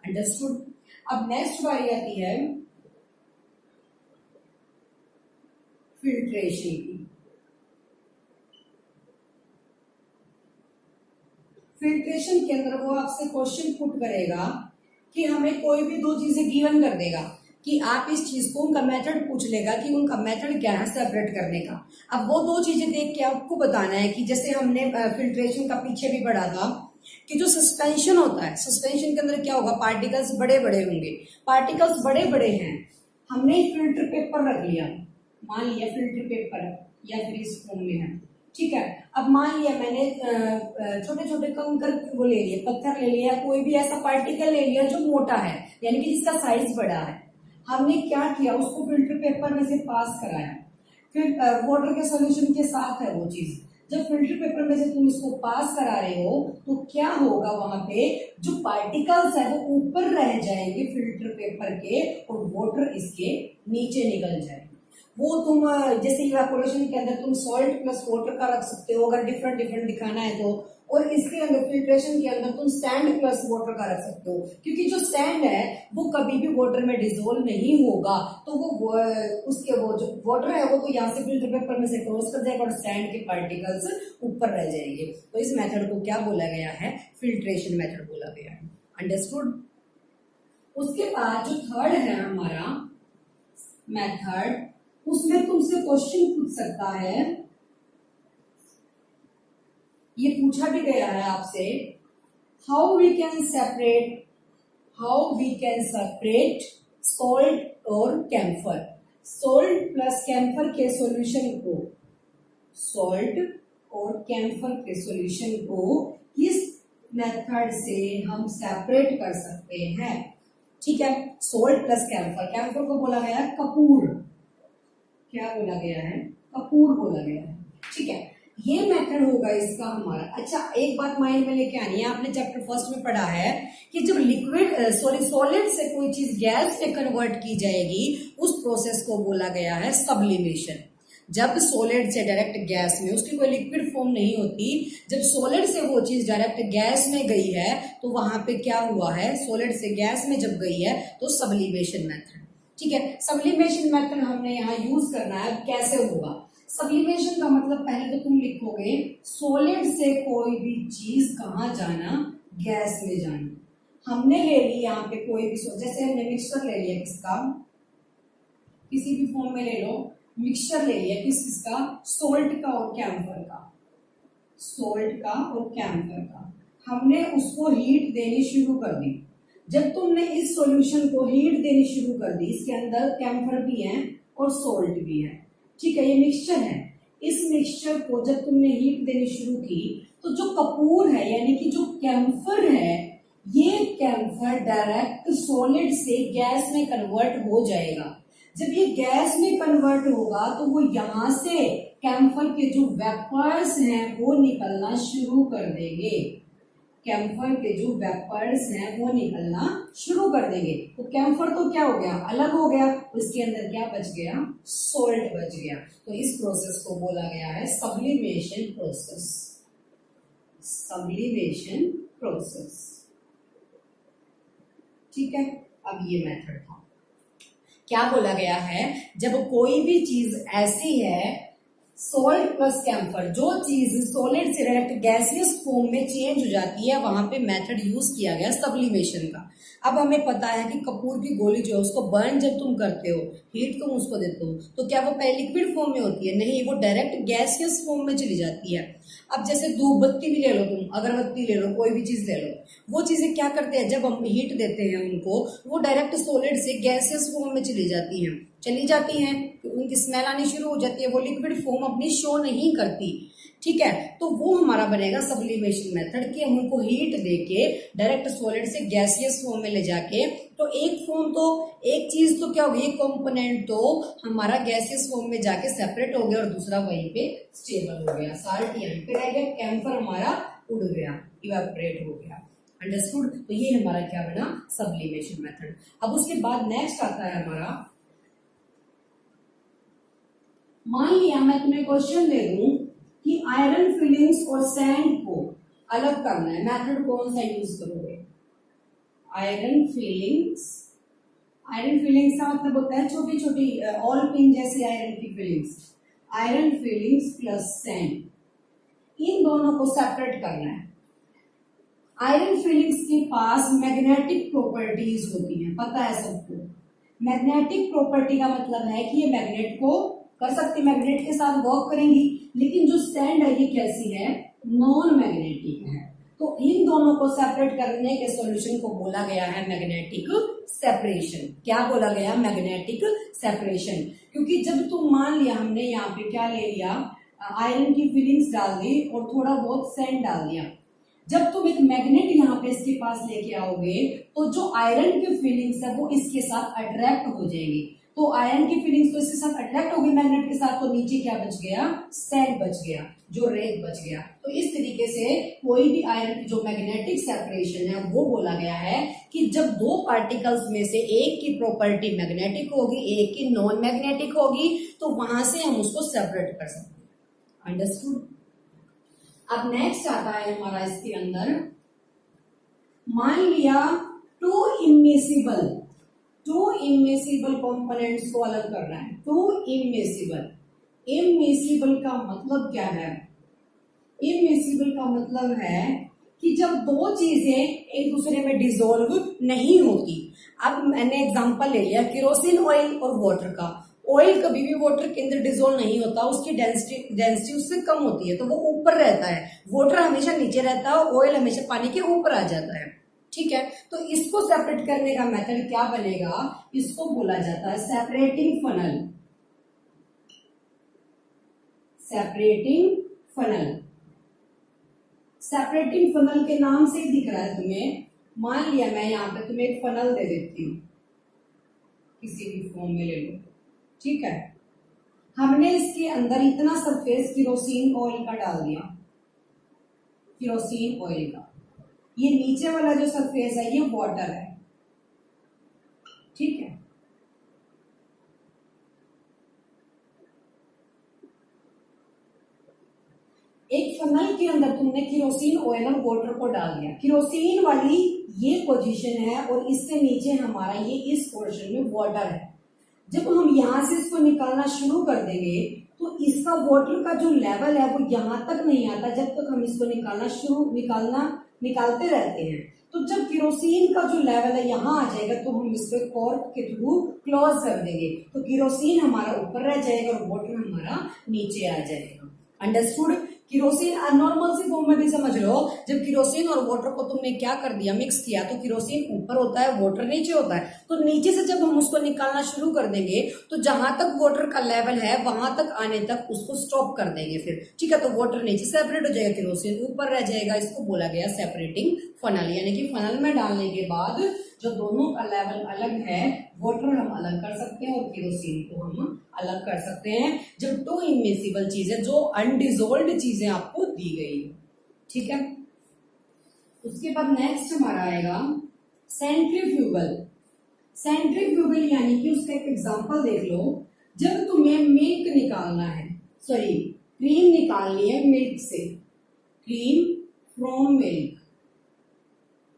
अंडरस्टूड। अब नेक्स्ट बारी आती है फिल्ट्रेशन की। फिल्ट्रेशन के अंदर वो आपसे क्वेश्चन पुट करेगा कि हमें कोई भी दो चीजें गिवन कर देगा कि आप इस चीज को, उनका मेथड पूछ लेगा कि उनका मेथड क्या है सेपरेट करने का। अब वो दो चीजें देख के आपको बताना है कि जैसे हमने फिल्ट्रेशन का पीछे भी पढ़ा था कि जो सस्पेंशन होता है, सस्पेंशन के अंदर क्या होगा, पार्टिकल्स बड़े बड़े होंगे। पार्टिकल्स बड़े बड़े हैं, हमने फिल्टर पेपर रख लिया, मान लिया फिल्टर पेपर या फिर इस फॉर्म में है, ठीक है। अब मान लिया मैंने छोटे छोटे कंकर वो ले लिए, पत्थर ले लिया, कोई भी ऐसा पार्टिकल ले लिया जो मोटा है यानी कि जिसका साइज बड़ा है। हमने क्या किया, उसको फिल्टर पेपर में से पास कराया, फिर वाटर के सॉल्यूशन के साथ है वो चीज। जब फिल्टर पेपर में से तुम इसको पास करा रहे हो तो क्या होगा, वहां पे जो पार्टिकल्स है वो ऊपर रह जाएंगे फिल्टर पेपर के और वाटर इसके नीचे निकल जाएगा। वो तुम जैसे इवेपोरेशन के अंदर तुम सॉल्ट प्लस वाटर का रख सकते हो अगर डिफरेंट डिफरेंट दिखाना है तो, और इसके अंदर फिल्ट्रेशन के अंदर तुम सैंड प्लस वाटर का रख सकते हो, क्योंकि जो सैंड है वो कभी भी वाटर में डिसोल्व नहीं होगा। तो वो उसके वो जो वाटर है वो तो यहाँ से फिल्टर पेपर में से क्रॉस कर जाएगा और सैंड के पार्टिकल्स ऊपर रह जाएंगे। तो इस मेथड को क्या बोला गया है, फिल्ट्रेशन मेथड बोला गया है। अंडरस्टूड। उसके बाद जो थर्ड है हमारा मेथड, उसमें तुमसे क्वेश्चन पूछ सकता है, ये पूछा भी गया है आपसे, how we can separate salt और कैम्फर। सॉल्ट प्लस कैम्फर के सॉल्यूशन को, सॉल्ट और कैम्फर के सॉल्यूशन को किस मेथड से हम सेपरेट कर सकते हैं, ठीक है। सॉल्ट प्लस कैम्फर, कैम्फर को बोला गया है कपूर, क्या बोला गया है, कपूर बोला गया है, ठीक है। ये मेथड होगा इसका हमारा। अच्छा एक बात माइंड में लेके आनी है, आपने चैप्टर फर्स्ट में पढ़ा है कि जब सॉलिड से कोई चीज गैस में कन्वर्ट की जाएगी उस प्रोसेस को बोला गया है सब्लिमेशन। जब सॉलिड से डायरेक्ट गैस में, उसकी कोई लिक्विड फॉर्म नहीं होती, जब सॉलिड से वो चीज डायरेक्ट गैस में गई है तो वहां पे क्या हुआ है, सॉलिड से गैस में जब गई है तो सब्लिमेशन मेथड, ठीक है। सब्लिमेशन मेथड हमने यहाँ यूज करना है। कैसे होगा सब्लिमेशन का मतलब, पहले तो तुम लिखोगे सॉलिड से कोई भी चीज कहाँ जाना, गैस में जाना। हमने ले ली यहाँ पे कोई भी, जैसे हमने मिक्सचर ले लिया, किसका, किसी भी फॉर्म में ले लो, मिक्सचर ले लिया किसका, सोल्ट का और कैम्फर का, सोल्ट का और कैम्फर का। हमने उसको हीट देनी शुरू कर दी। जब तुमने इस सॉल्यूशन को हीट देनी शुरू कर दी, इसके अंदर कैम्फर भी है और सोल्ट भी है, ठीक है, ये मिक्सचर है। इस मिक्सचर को जब तुमने हीट देनी शुरू की तो जो कपूर है यानी कि जो कैम्फर है, ये कैम्फर डायरेक्ट सॉलिड से गैस में कन्वर्ट हो जाएगा। जब ये गैस में कन्वर्ट होगा तो वो यहां से कैम्फर के जो वेपर्स हैं वो निकलना शुरू कर देंगे, कैम्फर के जो वेपर्स हैं वो निकलना शुरू कर देंगे। तो कैम्फर तो क्या हो गया, अलग हो गया, उसके अंदर क्या बच गया, सोल्ट बच गया। तो इस प्रोसेस को बोला गया है सब्लिमेशन प्रोसेस, सब्लिमेशन प्रोसेस, ठीक है। अब ये मेथड था, क्या बोला गया है, जब कोई भी चीज ऐसी है सॉल्ट प्लस कैम्फर, जो चीज सॉलिड से डायरेक्ट गैसियस फॉर्म में चेंज हो जाती है, वहां पे मेथड यूज किया गया सब्लिमेशन का। अब हमें पता है कि कपूर की गोली जो है उसको बर्न जब तुम करते हो, हीट तुम उसको देते हो, तो क्या वो पहले लिक्विड फॉर्म में होती है, नहीं, वो डायरेक्ट गैसियस फॉर्म में चली जाती है। अब जैसे धूप बत्ती भी ले लो, तुम अगरबत्ती ले लो, कोई भी चीज ले लो, वो चीजें क्या करते हैं, जब हम हीट देते हैं उनको, वो डायरेक्ट सॉलिड से गैसियस फॉर्म में चली जाती हैं, उनकी स्मेल आनी शुरू हो जाती है, वो लिक्विड फॉर्म अपनी शो नहीं करती, ठीक है। तो वो हमारा बनेगा सब्लिमेशन मेथड कि हम उनको हीट देके डायरेक्ट सॉलिड से गैसियस फॉर्म में ले जाके, तो एक फॉर्म तो, एक चीज तो क्या होगी, एक कंपोनेंट तो हमारा गैसियस फॉर्म में जाके सेपरेट हो गया और दूसरा वहीं पे स्टेबल हो गया, साल्ट यहाँ पे रह गया, कैम्फर हमारा उड़ गया, इवेपोरेट हो गया। अंडरस्टूड? तो ये हमारा क्या बना, सब्लिमेशन मेथड। अब उसके बाद नेक्स्ट आता है हमारा, मान लिया मैं तुम्हें क्वेश्चन दे दूं कि आयरन फिलिंग्स और सैंड को अलग करना है, मेथड कौन सा यूज करोगे? आयरन फिलिंग्स, आयरन फिलिंग्स का मतलब होता है छोटी छोटी ऑल पिन जैसी आयरन की filings, iron filings plus sand, इन दोनों को सेपरेट करना है। आयरन फिलिंग्स के पास मैग्नेटिक प्रॉपर्टीज होती हैं, पता है सबको। मैग्नेटिक प्रॉपर्टी का मतलब है कि ये मैग्नेट को कर सकती, मैग्नेट के साथ वर्क करेंगी, लेकिन जो सैंड है ये कैसी है, नॉन मैग्नेटिक है। तो इन दोनों को सेपरेट करने के सॉल्यूशन को बोला गया है मैग्नेटिक सेपरेशन। क्या बोला गया, मैग्नेटिक सेपरेशन। क्योंकि जब तुम मान लिया हमने यहाँ पे क्या ले लिया, आयरन की फिलिंग्स डाल दी और थोड़ा बहुत सैंड डाल दिया, जब तुम एक मैग्नेट यहाँ पे इसके पास लेके आओगे तो जो आयरन की फीलिंग्स है वो इसके साथ अट्रैक्ट हो जाएगी। तो आयरन की फीलिंग्स तो इसके साथ अट्रैक्ट होगी मैग्नेट के साथ, तो नीचे क्या बच गया, सैंड बच गया, जो रेत बच गया। तो इस तरीके से कोई भी आयरन की जो मैग्नेटिक सेपरेशन है वो बोला गया है कि जब दो पार्टिकल्स में से एक की प्रॉपर्टी मैग्नेटिक होगी, एक की नॉन मैग्नेटिक होगी, तो वहां से हम उसको सेपरेट कर सकते हैं। अंडरस्टूड? अब नेक्स्ट आता है हमारा इसके अंदर, मान लिया टू इमिसिबल कंपोनेंट्स को अलग करना है। टू इमिसिबल का मतलब क्या है, इमिसिबल का मतलब है कि जब दो चीजें एक दूसरे में डिसॉल्व नहीं होती। अब मैंने एग्जांपल ले लिया केरोसिन ऑयल और वाटर का। ऑयल कभी भी वाटर के अंदर डिसॉल्व नहीं होता, उसकी डेंसिटी उससे कम होती है, तो वो ऊपर रहता है। वाटर हमेशा नीचे रहता है, ऑयल हमेशा पानी के ऊपर आ जाता है। ठीक है, तो इसको सेपरेट करने का मेथड क्या बनेगा, इसको बोला जाता है separating funnel. Separating funnel, separating funnel के नाम से ही दिख रहा है तुम्हें। मान लिया मैं यहाँ पे तुम्हें एक फनल दे देती हूँ, किसी भी फॉर्म में ले लो, ठीक है। हमने इसके अंदर इतना सरफेस केरोसिन ऑयल का डाल दिया, केरोसिन ऑयल का। ये नीचे वाला जो सरफेस है ये वाटर है, ठीक है। एक फनल के अंदर तुमने केरोसिन ऑयल और वाटर को डाल दिया। केरोसिन वाली ये पोजीशन है और इससे नीचे हमारा ये इस पोर्शन में वाटर है। जब हम यहां से इसको निकालना शुरू कर देंगे तो इसका वाटर का जो लेवल है वो यहां तक नहीं आता जब तक हम इसको निकालते रहते हैं। तो जब केरोसिन का जो लेवल है यहाँ आ जाएगा तो हम इसको कॉर्क के थ्रू क्लोज कर देंगे, तो केरोसिन हमारा ऊपर रह जाएगा और वाटर हमारा नीचे आ जाएगा। अंडरस्टूड? केरोसिन नॉर्मल सी फॉर्म में भी समझ लो, जब केरोसिन और वाटर को तुमने क्या कर दिया, मिक्स किया, तो केरोसिन ऊपर होता है, वाटर नीचे होता है। तो नीचे से जब हम उसको निकालना शुरू कर देंगे तो जहां तक वाटर का लेवल है वहां तक आने तक उसको स्टॉप कर देंगे फिर, ठीक है। तो वाटर नीचे सेपरेट हो जाएगा, केरोसिन ऊपर रह जाएगा। इसको बोला गया सेपरेटिंग फनल, यानी कि फनल में डालने के बाद जो दोनों का लेवल अलग है, वाटर हम अलग कर सकते हैं और केरोसिन को हम अलग कर सकते हैं जब टू इमिसिबल चीजें, जो अनडिसॉल्व्ड चीजें आपको दी गई, ठीक है। उसके बाद नेक्स्ट हमारा आएगा सेंट्रीफ्यूगल। सेंट्रीफ्यूगल यानी कि उसका एक एग्जांपल देख लो। जब तुम्हें मिल्क निकालना है, सॉरी क्रीम निकालनी है मिल्क से, क्रीम फ्रॉम मिल्क।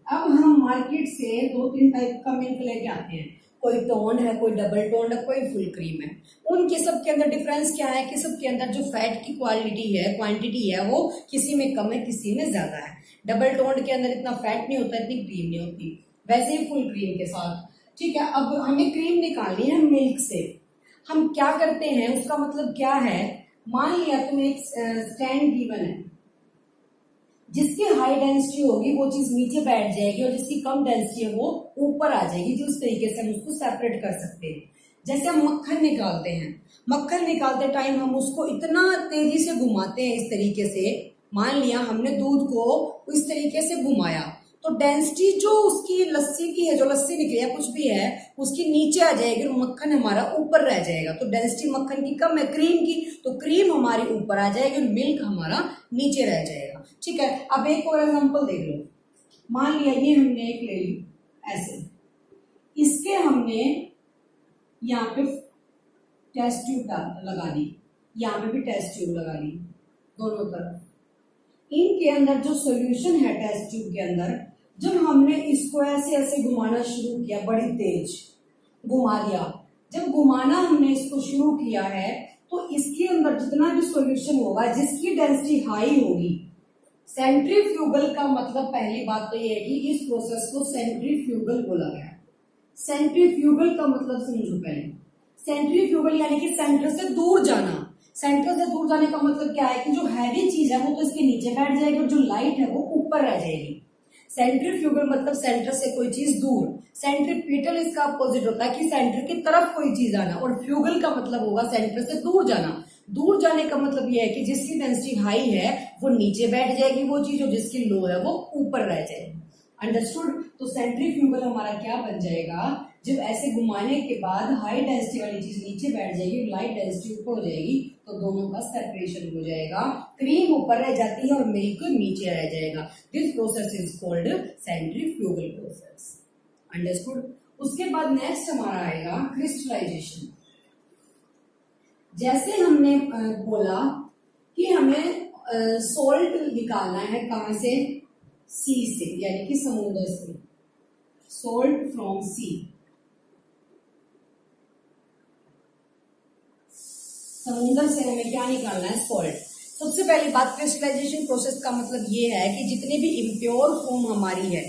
अब हम मार्केट से 2-3 टाइप का मिल्क लेके आते हैं, कोई टोन्ड है, कोई डबल टोन्ड है, कोई फुल क्रीम है। उनके सब के अंदर डिफरेंस क्या है कि सबके अंदर जो फैट की क्वांटिटी है वो किसी में कम है, किसी में ज्यादा है। डबल टोन्ड के अंदर इतना फैट नहीं होता, इतनी क्रीम नहीं होती, वैसे ही फुल क्रीम के साथ, ठीक है। अब हमें क्रीम निकालनी है मिल्क से। हम क्या करते हैं, उसका मतलब क्या है, मान लिया तुम्हें एक स्टैंड गिवन है, जिसकी हाई डेंसिटी होगी वो चीज नीचे बैठ जाएगी और जिसकी कम डेंसिटी है वो ऊपर आ जाएगी। जिस तरीके से हम उसको सेपरेट कर सकते हैं, जैसे हम मक्खन निकालते हैं, मक्खन निकालते टाइम हम उसको इतना तेजी से घुमाते हैं इस तरीके से। मान लिया हमने दूध को इस तरीके से घुमाया तो डेंसिटी जो उसकी लस्सी की है, जो लस्सी निकली है कुछ भी है, उसकी नीचे आ जाएगी और मक्खन हमारा ऊपर रह जाएगा। तो डेंसिटी मक्खन की कम है क्रीम की, तो क्रीम हमारी ऊपर आ जाएगी और मिल्क हमारा नीचे रह जाएगा। ठीक है, अब एक और एग्जांपल देख लो। मान लिया ये हमने एक ले ली ऐसे, इसके हमने यहाँ पे टेस्ट ट्यूब लगा दी, यहाँ पे भी टेस्ट ट्यूब लगा दी दोनों तरफ। इनके अंदर जो सॉल्यूशन है टेस्ट ट्यूब के अंदर, जब हमने इसको ऐसे ऐसे घुमाना शुरू किया, बड़ी तेज घुमा दिया, जब घुमाना हमने इसको शुरू किया है तो इसके अंदर जितना भी सॉल्यूशन होगा जिसकी डेंसिटी हाई होगी, सेंट्रीफ्यूगल का मतलब पहली बात तो ये है कि इस प्रोसेस को सेंट्रीफ्यूगल बोला गया है। सेंट्रीफ्यूगल का मतलब समझो पहले। सेंट्रीफ्यूगल यानी कि सेंटर से दूर जाना। सेंटर से दूर जाने का मतलब क्या है कि जो हैवी चीज है वो तो इसके नीचे बैठ जाएगी और जो लाइट है वो ऊपर रह जाएगी। सेंट्रीफ्यूगल मतलब सेंटर से कोई चीज दूर। सेंट्रीपिटल इसका अपोजिट होता है कि सेंटर की तरफ कोई चीज आना, और फ्यूगल का मतलब होगा सेंटर से दूर जाना। दूर जाने का मतलब यह है कि जिसकी डेंसिटी हाई है वो नीचे बैठ जाएगी वो चीज, और जिसकी लो है वो ऊपर रह जाएगी। अंडरस्टूड? तो सेंट्रीफ्यूगल हमारा क्या बन जाएगा, जब ऐसे घुमाने के बाद हाई डेंसिटी वाली चीज नीचे बैठ जाएगी, लाइट डेंसिटी ऊपर हो जाएगी, तो दोनों का सेपरेशन हो जाएगा। क्रीम ऊपर रह जाती है और मिल्क नीचे रह जाएगा। This process is called centrifugal process. Understood? उसके बाद नेक्स्ट हमारा आएगा क्रिस्टलाइजेशन। जैसे हमने बोला कि हमें सोल्ट निकालना है, कहां से? सी से, यानी कि समुद्र से। सोल्ट फ्रॉम सी। समुद्र से हमें क्या निकालना है? सोल्ट। सबसे पहली बात, क्रिस्टलाइजेशन प्रोसेस का मतलब ये है कि जितने भी इम्प्योर फॉर्म हमारी है,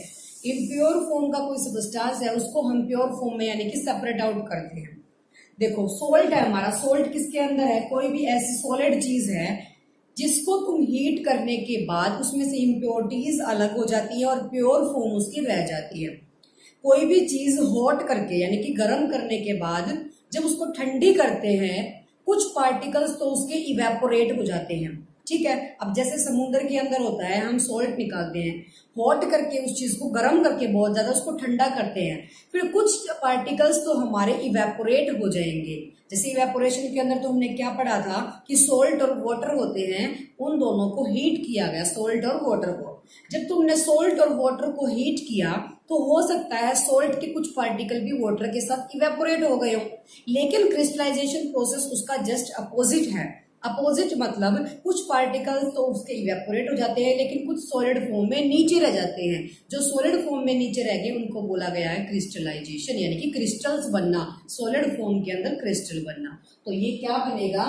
इम्प्योर फॉर्म का कोई सबस्टांस है, उसको हम प्योर फॉर्म में यानी कि सेपरेट आउट करते हैं। देखो सोल्ट है हमारा, सोल्ट किसके अंदर है? कोई भी ऐसी सॉलिड चीज है जिसको तुम हीट करने के बाद उसमें से इम्प्योरिटीज अलग हो जाती है और प्योर फॉर्म उसकी रह जाती है। कोई भी चीज हॉट करके यानी कि गर्म करने के बाद जब उसको ठंडी करते हैं, कुछ पार्टिकल्स तो उसके इवेपोरेट हो जाते हैं। ठीक है, अब जैसे समुद्र के अंदर होता है, हम सॉल्ट निकालते हैं, हॉट करके उस चीज को गर्म करके बहुत ज्यादा उसको ठंडा करते हैं, फिर कुछ पार्टिकल्स तो हमारे इवेपोरेट हो जाएंगे। जैसे इवेपोरेशन के अंदर तो हमने क्या पढ़ा था कि सोल्ट और वाटर होते हैं, उन दोनों को हीट किया गया, सोल्ट और वाटर को। जब तुमने सोल्ट और वाटर को हीट किया तो हो सकता है सोल्ट के कुछ पार्टिकल भी वाटर के साथ इवेपोरेट हो गए हो, लेकिन क्रिस्टलाइजेशन प्रोसेस उसका जस्ट अपोजिट है। अपोजिट मतलब कुछ पार्टिकल्स तो उसके इवेपोरेट हो जाते हैं, लेकिन कुछ सॉलिड फॉर्म में नीचे रह जाते हैं। जो सॉलिड फॉर्म में नीचे रह गए उनको बोला गया है क्रिस्टलाइजेशन, यानी कि क्रिस्टल्स बनना, सॉलिड फॉर्म के अंदर क्रिस्टल बनना। तो ये क्या बनेगा?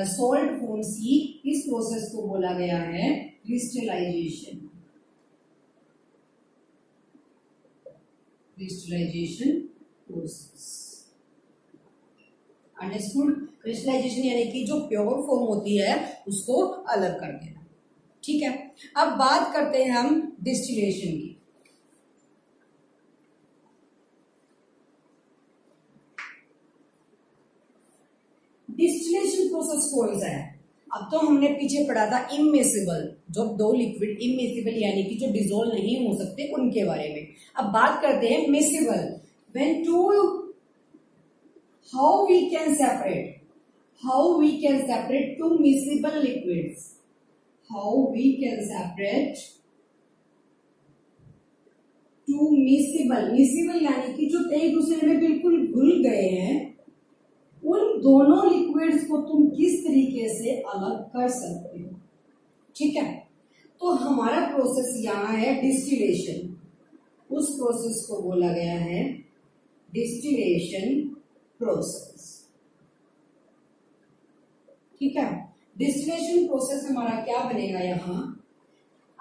सॉल्ट फॉर्म सी। इस प्रोसेस को बोला गया है crystallization. Crystallization process. Understood? Crystallization यानी कि जो प्योर फॉर्म होती है उसको अलग कर देना। ठीक है, अब बात करते हैं हम डिस्टिलेशन की। डिस्टिलेशन प्रोसेस कौन सा है? अब तो हमने पीछे पढ़ा था इमिसिबल, जो दो लिक्विड इमिसिबल यानी कि जो डिसॉल्व नहीं हो सकते उनके बारे में। अब बात करते हैं miscible. When two, how we can separate two miscible liquids? How we can separate two miscible यानी कि जो एक दूसरे में बिल्कुल घुल गए हैं, उन दोनों लिक्विड्स को तुम किस तरीके से अलग कर सकते हो? ठीक है, तो हमारा प्रोसेस यहाँ है डिस्टिलेशन। उस प्रोसेस को बोला गया है डिस्टिलेशन प्रोसेस। ठीक है, डिस्टिलेशन प्रोसेस हमारा क्या बनेगा यहाँ?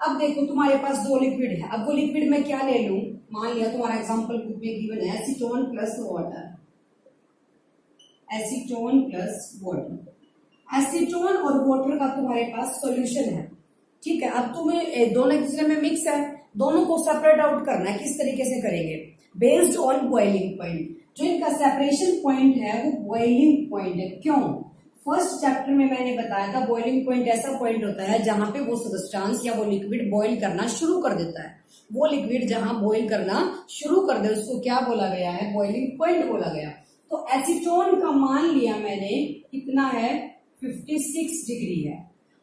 अब देखो तुम्हारे पास दो लिक्विड है, अब वो लिक्विड में क्या ले लूं? मान लिया तुम्हारा एग्जांपल बुक में गिवन है acetone plus water. Acetone plus water. Acetone और वाटर का तुम्हारे पास सॉल्यूशन है। ठीक है, अब तुम्हें दोनों एक दूसरे में मिक्स है, दोनों को सेपरेट आउट करना है। किस तरीके से करेंगे? Based on boiling point. जो इनका सेपरेशन पॉइंट है वो बॉइलिंग पॉइंट है। क्यों? फर्स्ट चैप्टर में मैंने बताया था बॉइलिंग पॉइंट ऐसा पॉइंट होता है जहां पे वो सब्सटेंस या वो लिक्विड बॉईल करना शुरू कर देता है। वो लिक्विड जहां बॉईल करना शुरू कर दे उसको क्या बोला गया है, बॉइलिंग पॉइंट बोला गया। तो एसीटोन का मान लिया मैंने कितना है, 56 डिग्री है,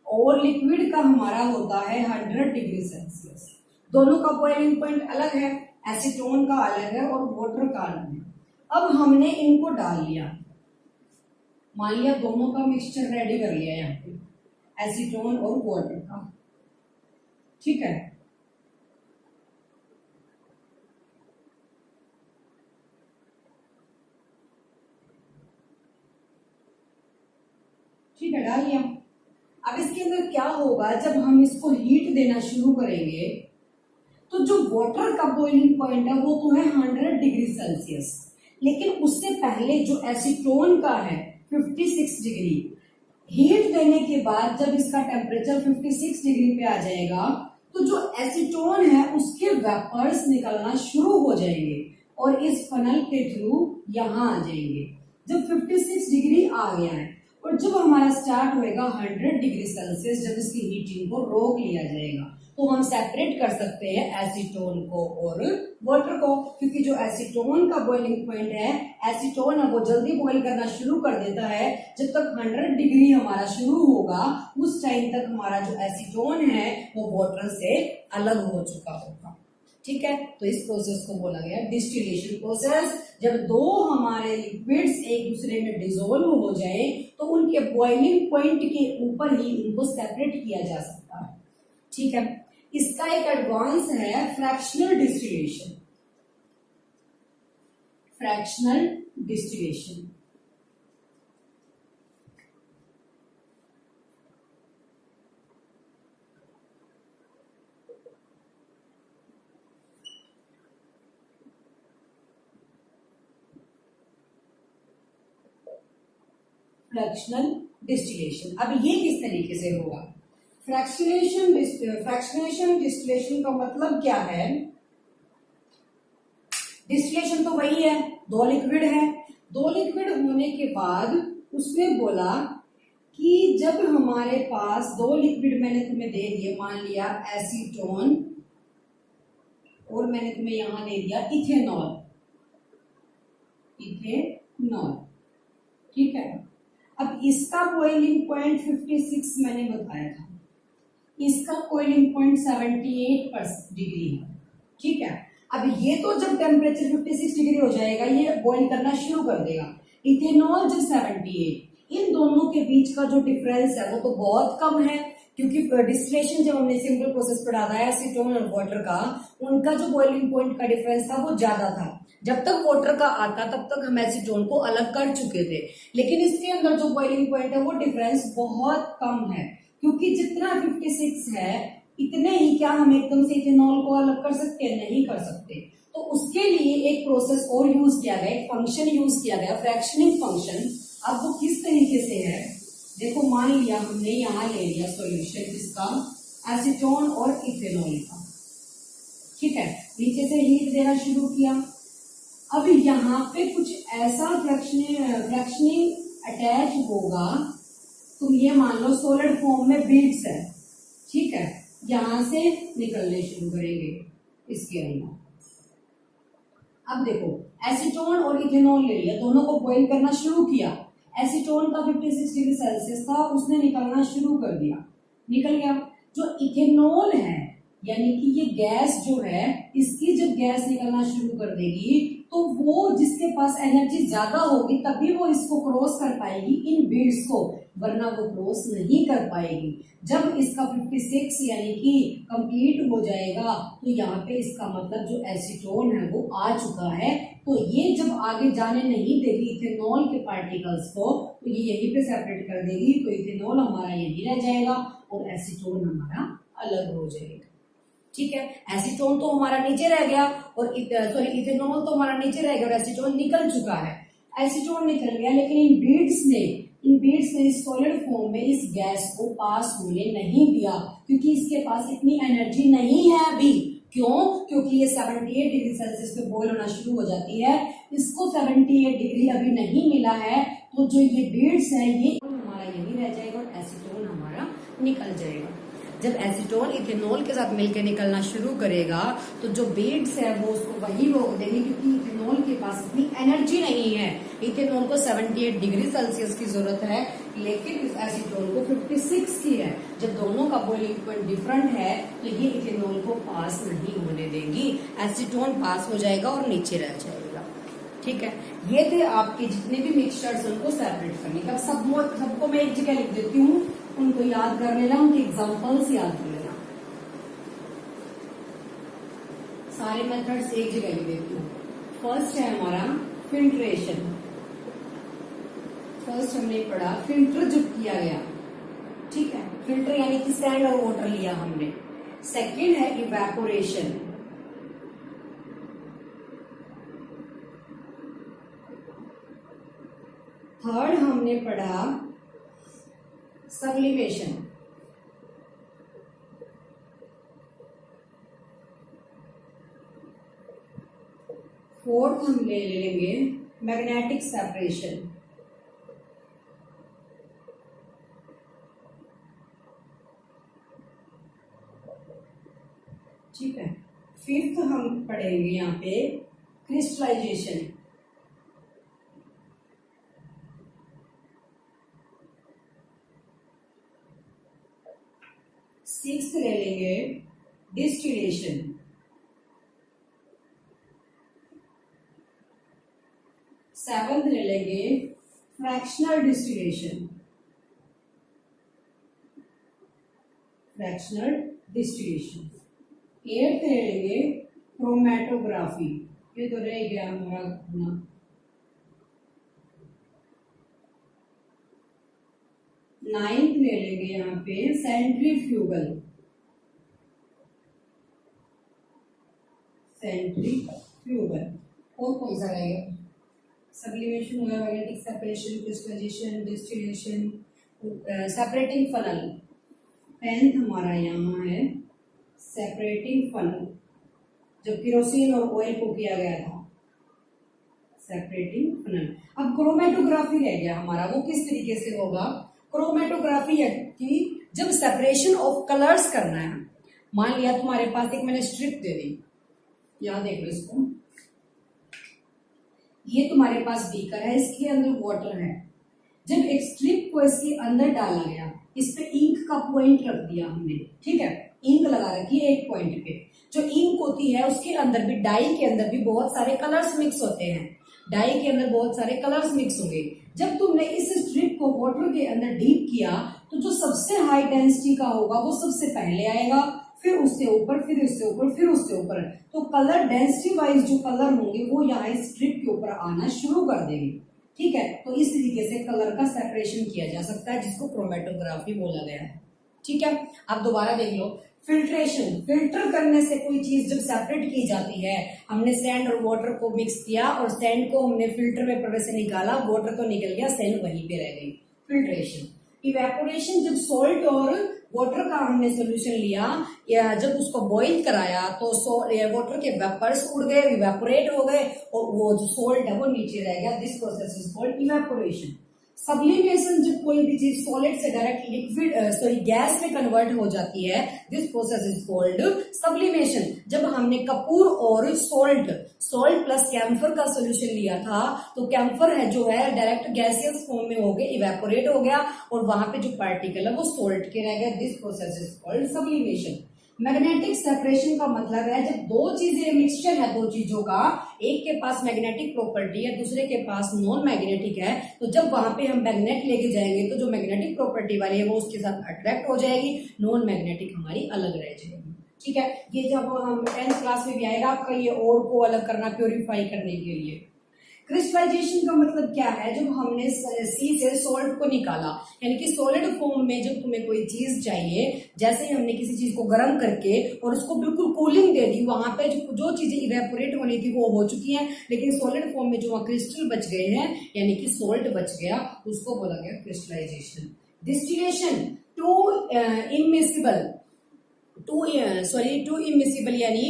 और लिक्विड का हमारा होता है 100 डिग्री सेल्सियस। दोनों का बॉइलिंग पॉइंट अलग है, एसीटोन का अलग है और वाटर का अलग है। अब हमने इनको डाल लिया, मान लिया दोनों का मिक्सचर रेडी कर लिया यहाँ पे, एसीटोन और वाटर का, ठीक है। ठीक है, डाल लिया। अब इसके अंदर क्या होगा, जब हम इसको हीट देना शुरू करेंगे तो जो वाटर का बॉइलिंग पॉइंट है वो तो है 100 डिग्री सेल्सियस, लेकिन उससे पहले जो एसीटोन का है 56 डिग्री, हीट देने के बाद जब इसका टेम्परेचर 56 डिग्री पे आ जाएगा तो जो एसीटोन है उसके वेपर्स निकलना शुरू हो जाएंगे और इस फनल के थ्रू यहां आ जाएंगे। जब 56 डिग्री आ गया है और जब हमारा स्टार्ट होएगा 100 डिग्री सेल्सियस, जब इसकी हीटिंग को रोक लिया जाएगा तो हम सेपरेट कर सकते हैं एसीटोन को और वाटर को, क्योंकि जो एसीटोन का बॉइलिंग पॉइंट है, एसीटोन है वो जल्दी बॉइल करना शुरू कर देता है। जब तक 100 डिग्री हमारा शुरू होगा उस टाइम तक हमारा जो एसीटोन है वो वाटर से अलग हो चुका होगा, ठीक है। तो इस प्रोसेस को बोला गया डिस्टिलेशन प्रोसेस। जब दो हमारे लिक्विड्स एक दूसरे में डिसोल्व हो जाए तो उनके बॉइलिंग पॉइंट के ऊपर ही उनको सेपरेट किया जा सकता है, ठीक है। इसका एक एडवांस है fractional distillation, fractional distillation. Fractional distillation, अब ये किस तरीके से होगा? फ्रैक्शनेशन डिस्टिलेशन का मतलब क्या है? डिस्टिलेशन तो वही है, दो लिक्विड है, दो लिक्विड होने के बाद उसने बोला कि जब हमारे पास दो लिक्विड मैंने तुम्हें दे दिए, मान लिया एसीटोन और मैंने तुम्हें यहां दे दिया इथेनॉल, इथेनॉल, ठीक है। अब इसका बॉइलिंग पॉइंट 56 मैंने बताया था, इसका बॉइलिंग पॉइंट 78 डिग्री है, ठीक है। अब ये तो जब टेम्परेचर 56 डिग्री हो जाएगा ये बॉइल करना शुरू कर देगा, इथेनॉल जब 78, इन दोनों के बीच का जो डिफरेंस है वो तो बहुत कम है, क्योंकि डिस्टिलेशन जब हमने सिंपल प्रोसेस पढ़ा था एसीटोन और वाटर का, उनका जो बॉइलिंग पॉइंट का डिफरेंस था वो ज्यादा था। जब तक वाटर का आता तब तक हम एसीटोन को अलग कर चुके थे, लेकिन इसके अंदर जो बॉइलिंग पॉइंट है वो डिफरेंस बहुत कम है, क्योंकि जितना 56 है इतने ही क्या हम एकदम से इथेनॉल को अलग कर सकते हैं? नहीं कर सकते। तो उसके लिए एक प्रोसेस और यूज किया गया, एक फंक्शन यूज किया गया, फ्रैक्शनिंग फंक्शन। अब वो किस तरीके से है, देखो मान लिया हमने यहाँ ले लिया सॉल्यूशन इसका एसीटोन और इथेनॉल का, ठीक है, नीचे से हीट देना शुरू किया। अब यहाँ पे कुछ ऐसा फ्रैक्शनिंग अटैच होगा, तुम ये मान लो सॉलिड फॉर्म में बीड्स है, ठीक है, यहां से निकलने शुरू करेंगे इसके अंदर। अब देखो एसीटोन और इथेनॉल ले लिया, दोनों को बॉइल करना शुरू किया, एसीटोन का 56 डिग्री सेल्सियस था, उसने निकलना शुरू कर दिया, निकल गया। जो इथेनॉल है यानी कि ये गैस जो है, इसकी जब गैस निकलना शुरू कर देगी तो वो जिसके पास एनर्जी ज्यादा होगी तभी वो इसको क्रॉस कर पाएगी इन बीड्स को, वरना वो क्रॉस नहीं कर पाएगी। जब इसका 56 यानी कि कंप्लीट हो जाएगा तो यहाँ पे इसका मतलब जो एसीटोन है वो आ चुका है, तो ये जब आगे जाने नहीं देगी इथेनॉल के पार्टिकल्स को, तो ये यहीं पे सेपरेट कर देगी, तो इथेनॉल हमारा यहीं रह जाएगा और एसीटोन हमारा अलग हो जाएगा, ठीक है। एसीटोन तो हमारा नीचे रह गया और इथेनॉल तो हमारा नीचे रह गया और एसीटोन निकल चुका है, एसीटोन निकल गया, लेकिन इन बीड्स ने इस सॉलिड फॉर्म में इस गैस को पास होने नहीं दिया, क्योंकि इसके पास इतनी एनर्जी नहीं है अभी। क्यों? क्योंकि ये 78 डिग्री सेल्सियस पे बॉयल होना शुरू हो जाती है, इसको 78 डिग्री अभी नहीं मिला है, तो जो ये बीड्स है ये हमारा यही रह जाएगा और एसीटोन हमारा निकल जाएगा। जब एसीटोन इथेनॉल के साथ मिलकर निकलना शुरू करेगा तो जो बीड्स है वो उसको वही रोक देंगे, क्योंकि इथेनॉल के पास इतनी एनर्जी नहीं है। इथेनॉल को 78 डिग्री सेल्सियस की जरूरत है, लेकिन इस एसीटोन को 56 की है। जब दोनों का बॉइलिंग पॉइंट डिफरेंट है तो ये इथेनॉल को पास नहीं होने देंगी, एसीटोन पास हो जाएगा और नीचे रह जाएगा। ठीक है, ये थे आपके जितने भी मिक्सचर्स उनको सेपरेट करने का। सबको मैं एक जगह लिख देती हूँ, उनको याद कर लेना, उनके एग्जाम्पल्स याद कर लेना। सारे मेथड्स एक जगह लिख देती हूँ। फर्स्ट है हमारा फिल्ट्रेशन। फर्स्ट हमने पढ़ा फिल्टर जो किया गया, ठीक है, फिल्टर यानी कि सैंड और वाटर लिया हमने। सेकंड है इवेपोरेशन। थर्ड हमने पढ़ा सब्लिमेशन। फोर्थ हम ले लेंगे मैग्नेटिक सेपरेशन। ठीक है, फिफ्थ हम पढ़ेंगे यहाँ पे क्रिस्टलाइजेशन। सिक्स्थ ले लेंगे डिस्टिलेशन। सेवंथ ले लेंगे fractional distillation. Fractional distillation. Eighth ले लेंगे क्रोमैटोग्राफी। ये तो रह गया हमारा अपना। नाइन्थ ले लेंगे यहाँ पे सेंट्रीफ्यूगल। सेंट्रीफ्यूगल। और कौन सा रहेगा? सब्लिमेशन हुआ, magnetic separation, crystallization, distillation, separating funnel. 10th हमारा यहाँ है सेपरेटिंग फनल, जब केरोसिन और ऑयल को किया गया था, सेपरेटिंग फनल। अब क्रोमेटोग्राफी रह गया हमारा, वो किस तरीके से होगा? क्रोमेटोग्राफी है कि जब सेपरेशन ऑफ कलर्स करना है। मान लिया तुम्हारे पास एक मैंने स्ट्रिप दे दी, यहां देख लो इसको, ये तुम्हारे पास बीकर है, इसके अंदर वाटर है। जब एक स्ट्रिप को इसके अंदर डाला गया, इस पे इंक का पॉइंट रख दिया हमने, ठीक है, इंक लगा रखी है एक पॉइंट पे। जो इंक होती है उसके अंदर भी, डाई के अंदर भी बहुत सारे कलर्स मिक्स होते हैं। डाई के अंदर बहुत सारे कलर्स मिक्स होंगे। जब तुमने इस स्ट्रिप को वाटर के अंदर डीप किया तो जो सबसे हाई डेंसिटी का होगा वो सबसे पहले आएगा, फिर उससे ऊपर, फिर उससे ऊपर, फिर उससे ऊपर। तो कलर डेंसिटी वाइज जो कलर होंगे वो यहाँ इस स्ट्रिप के ऊपर आना शुरू कर देंगे। ठीक है, तो इस तरीके से कलर का सेपरेशन किया जा सकता है, जिसको क्रोमेटोग्राफी बोला गया है। ठीक है, आप दोबारा देख लो। फिल्ट्रेशन, फिल्टर करने से कोई चीज जब सेपरेट की जाती है, हमने सैंड और वाटर को मिक्स किया और सैंड को हमने फिल्टर पेपर से निकाला, वाटर तो निकल गया, सैंड वहीं पे रह गई, फिल्ट्रेशन। इवेपोरेशन, जब सॉल्ट और वाटर का हमने सोल्यूशन लिया या जब उसको बॉईल कराया तो वाटर के वेपर्स उड़ गए, इवेपोरेट हो गए और वो जो सॉल्ट है वो नीचे रह गया। This process is called evaporation. Sublimation, जब कोई भी चीज सॉलिड से डायरेक्ट लिक्विड गैस में कन्वर्ट हो जाती है, this process is called sublimation. जब हमने कपूर और सॉल्ट प्लस कैम्फर का सोल्यूशन लिया था तो कैम्फर है जो है डायरेक्ट गैसियस फॉर्म में हो गया, इवेपोरेट हो गया और वहां पे जो पार्टिकल है वो सॉल्ट के रह गए। This process is called sublimation. Magnetic separation का मतलब है जब दो चीजें मिक्सचर है, दो चीजों का, एक के पास मैग्नेटिक प्रॉपर्टी है, दूसरे के पास नॉन मैग्नेटिक है, तो जब वहां पे हम मैग्नेट लेके जाएंगे तो जो मैग्नेटिक प्रॉपर्टी वाली है वो उसके साथ अट्रैक्ट हो जाएगी, नॉन मैग्नेटिक हमारी अलग रह जाएगी। ठीक है, ये जब हम 10th क्लास में भी आएगा आपका ये और को अलग करना, प्योरीफाई करने के लिए। क्रिस्टलाइजेशन का मतलब क्या है? जब हमने सी से सॉल्ट को निकाला, यानी कि सॉलिड फॉर्म में जब तुम्हें कोई चीज चाहिए, जैसे ही हमने किसी चीज को गर्म करके और उसको बिल्कुल कूलिंग दे दी, वहां पे जो चीजें इवेपोरेट होनी थी वो हो चुकी हैं, लेकिन सॉलिड फॉर्म में जो वहां क्रिस्टल बच गए हैं, यानी कि सॉल्ट बच गया, उसको बोला गया क्रिस्टलाइजेशन। डिस्टिलेशन, टू इमिसिबल यानी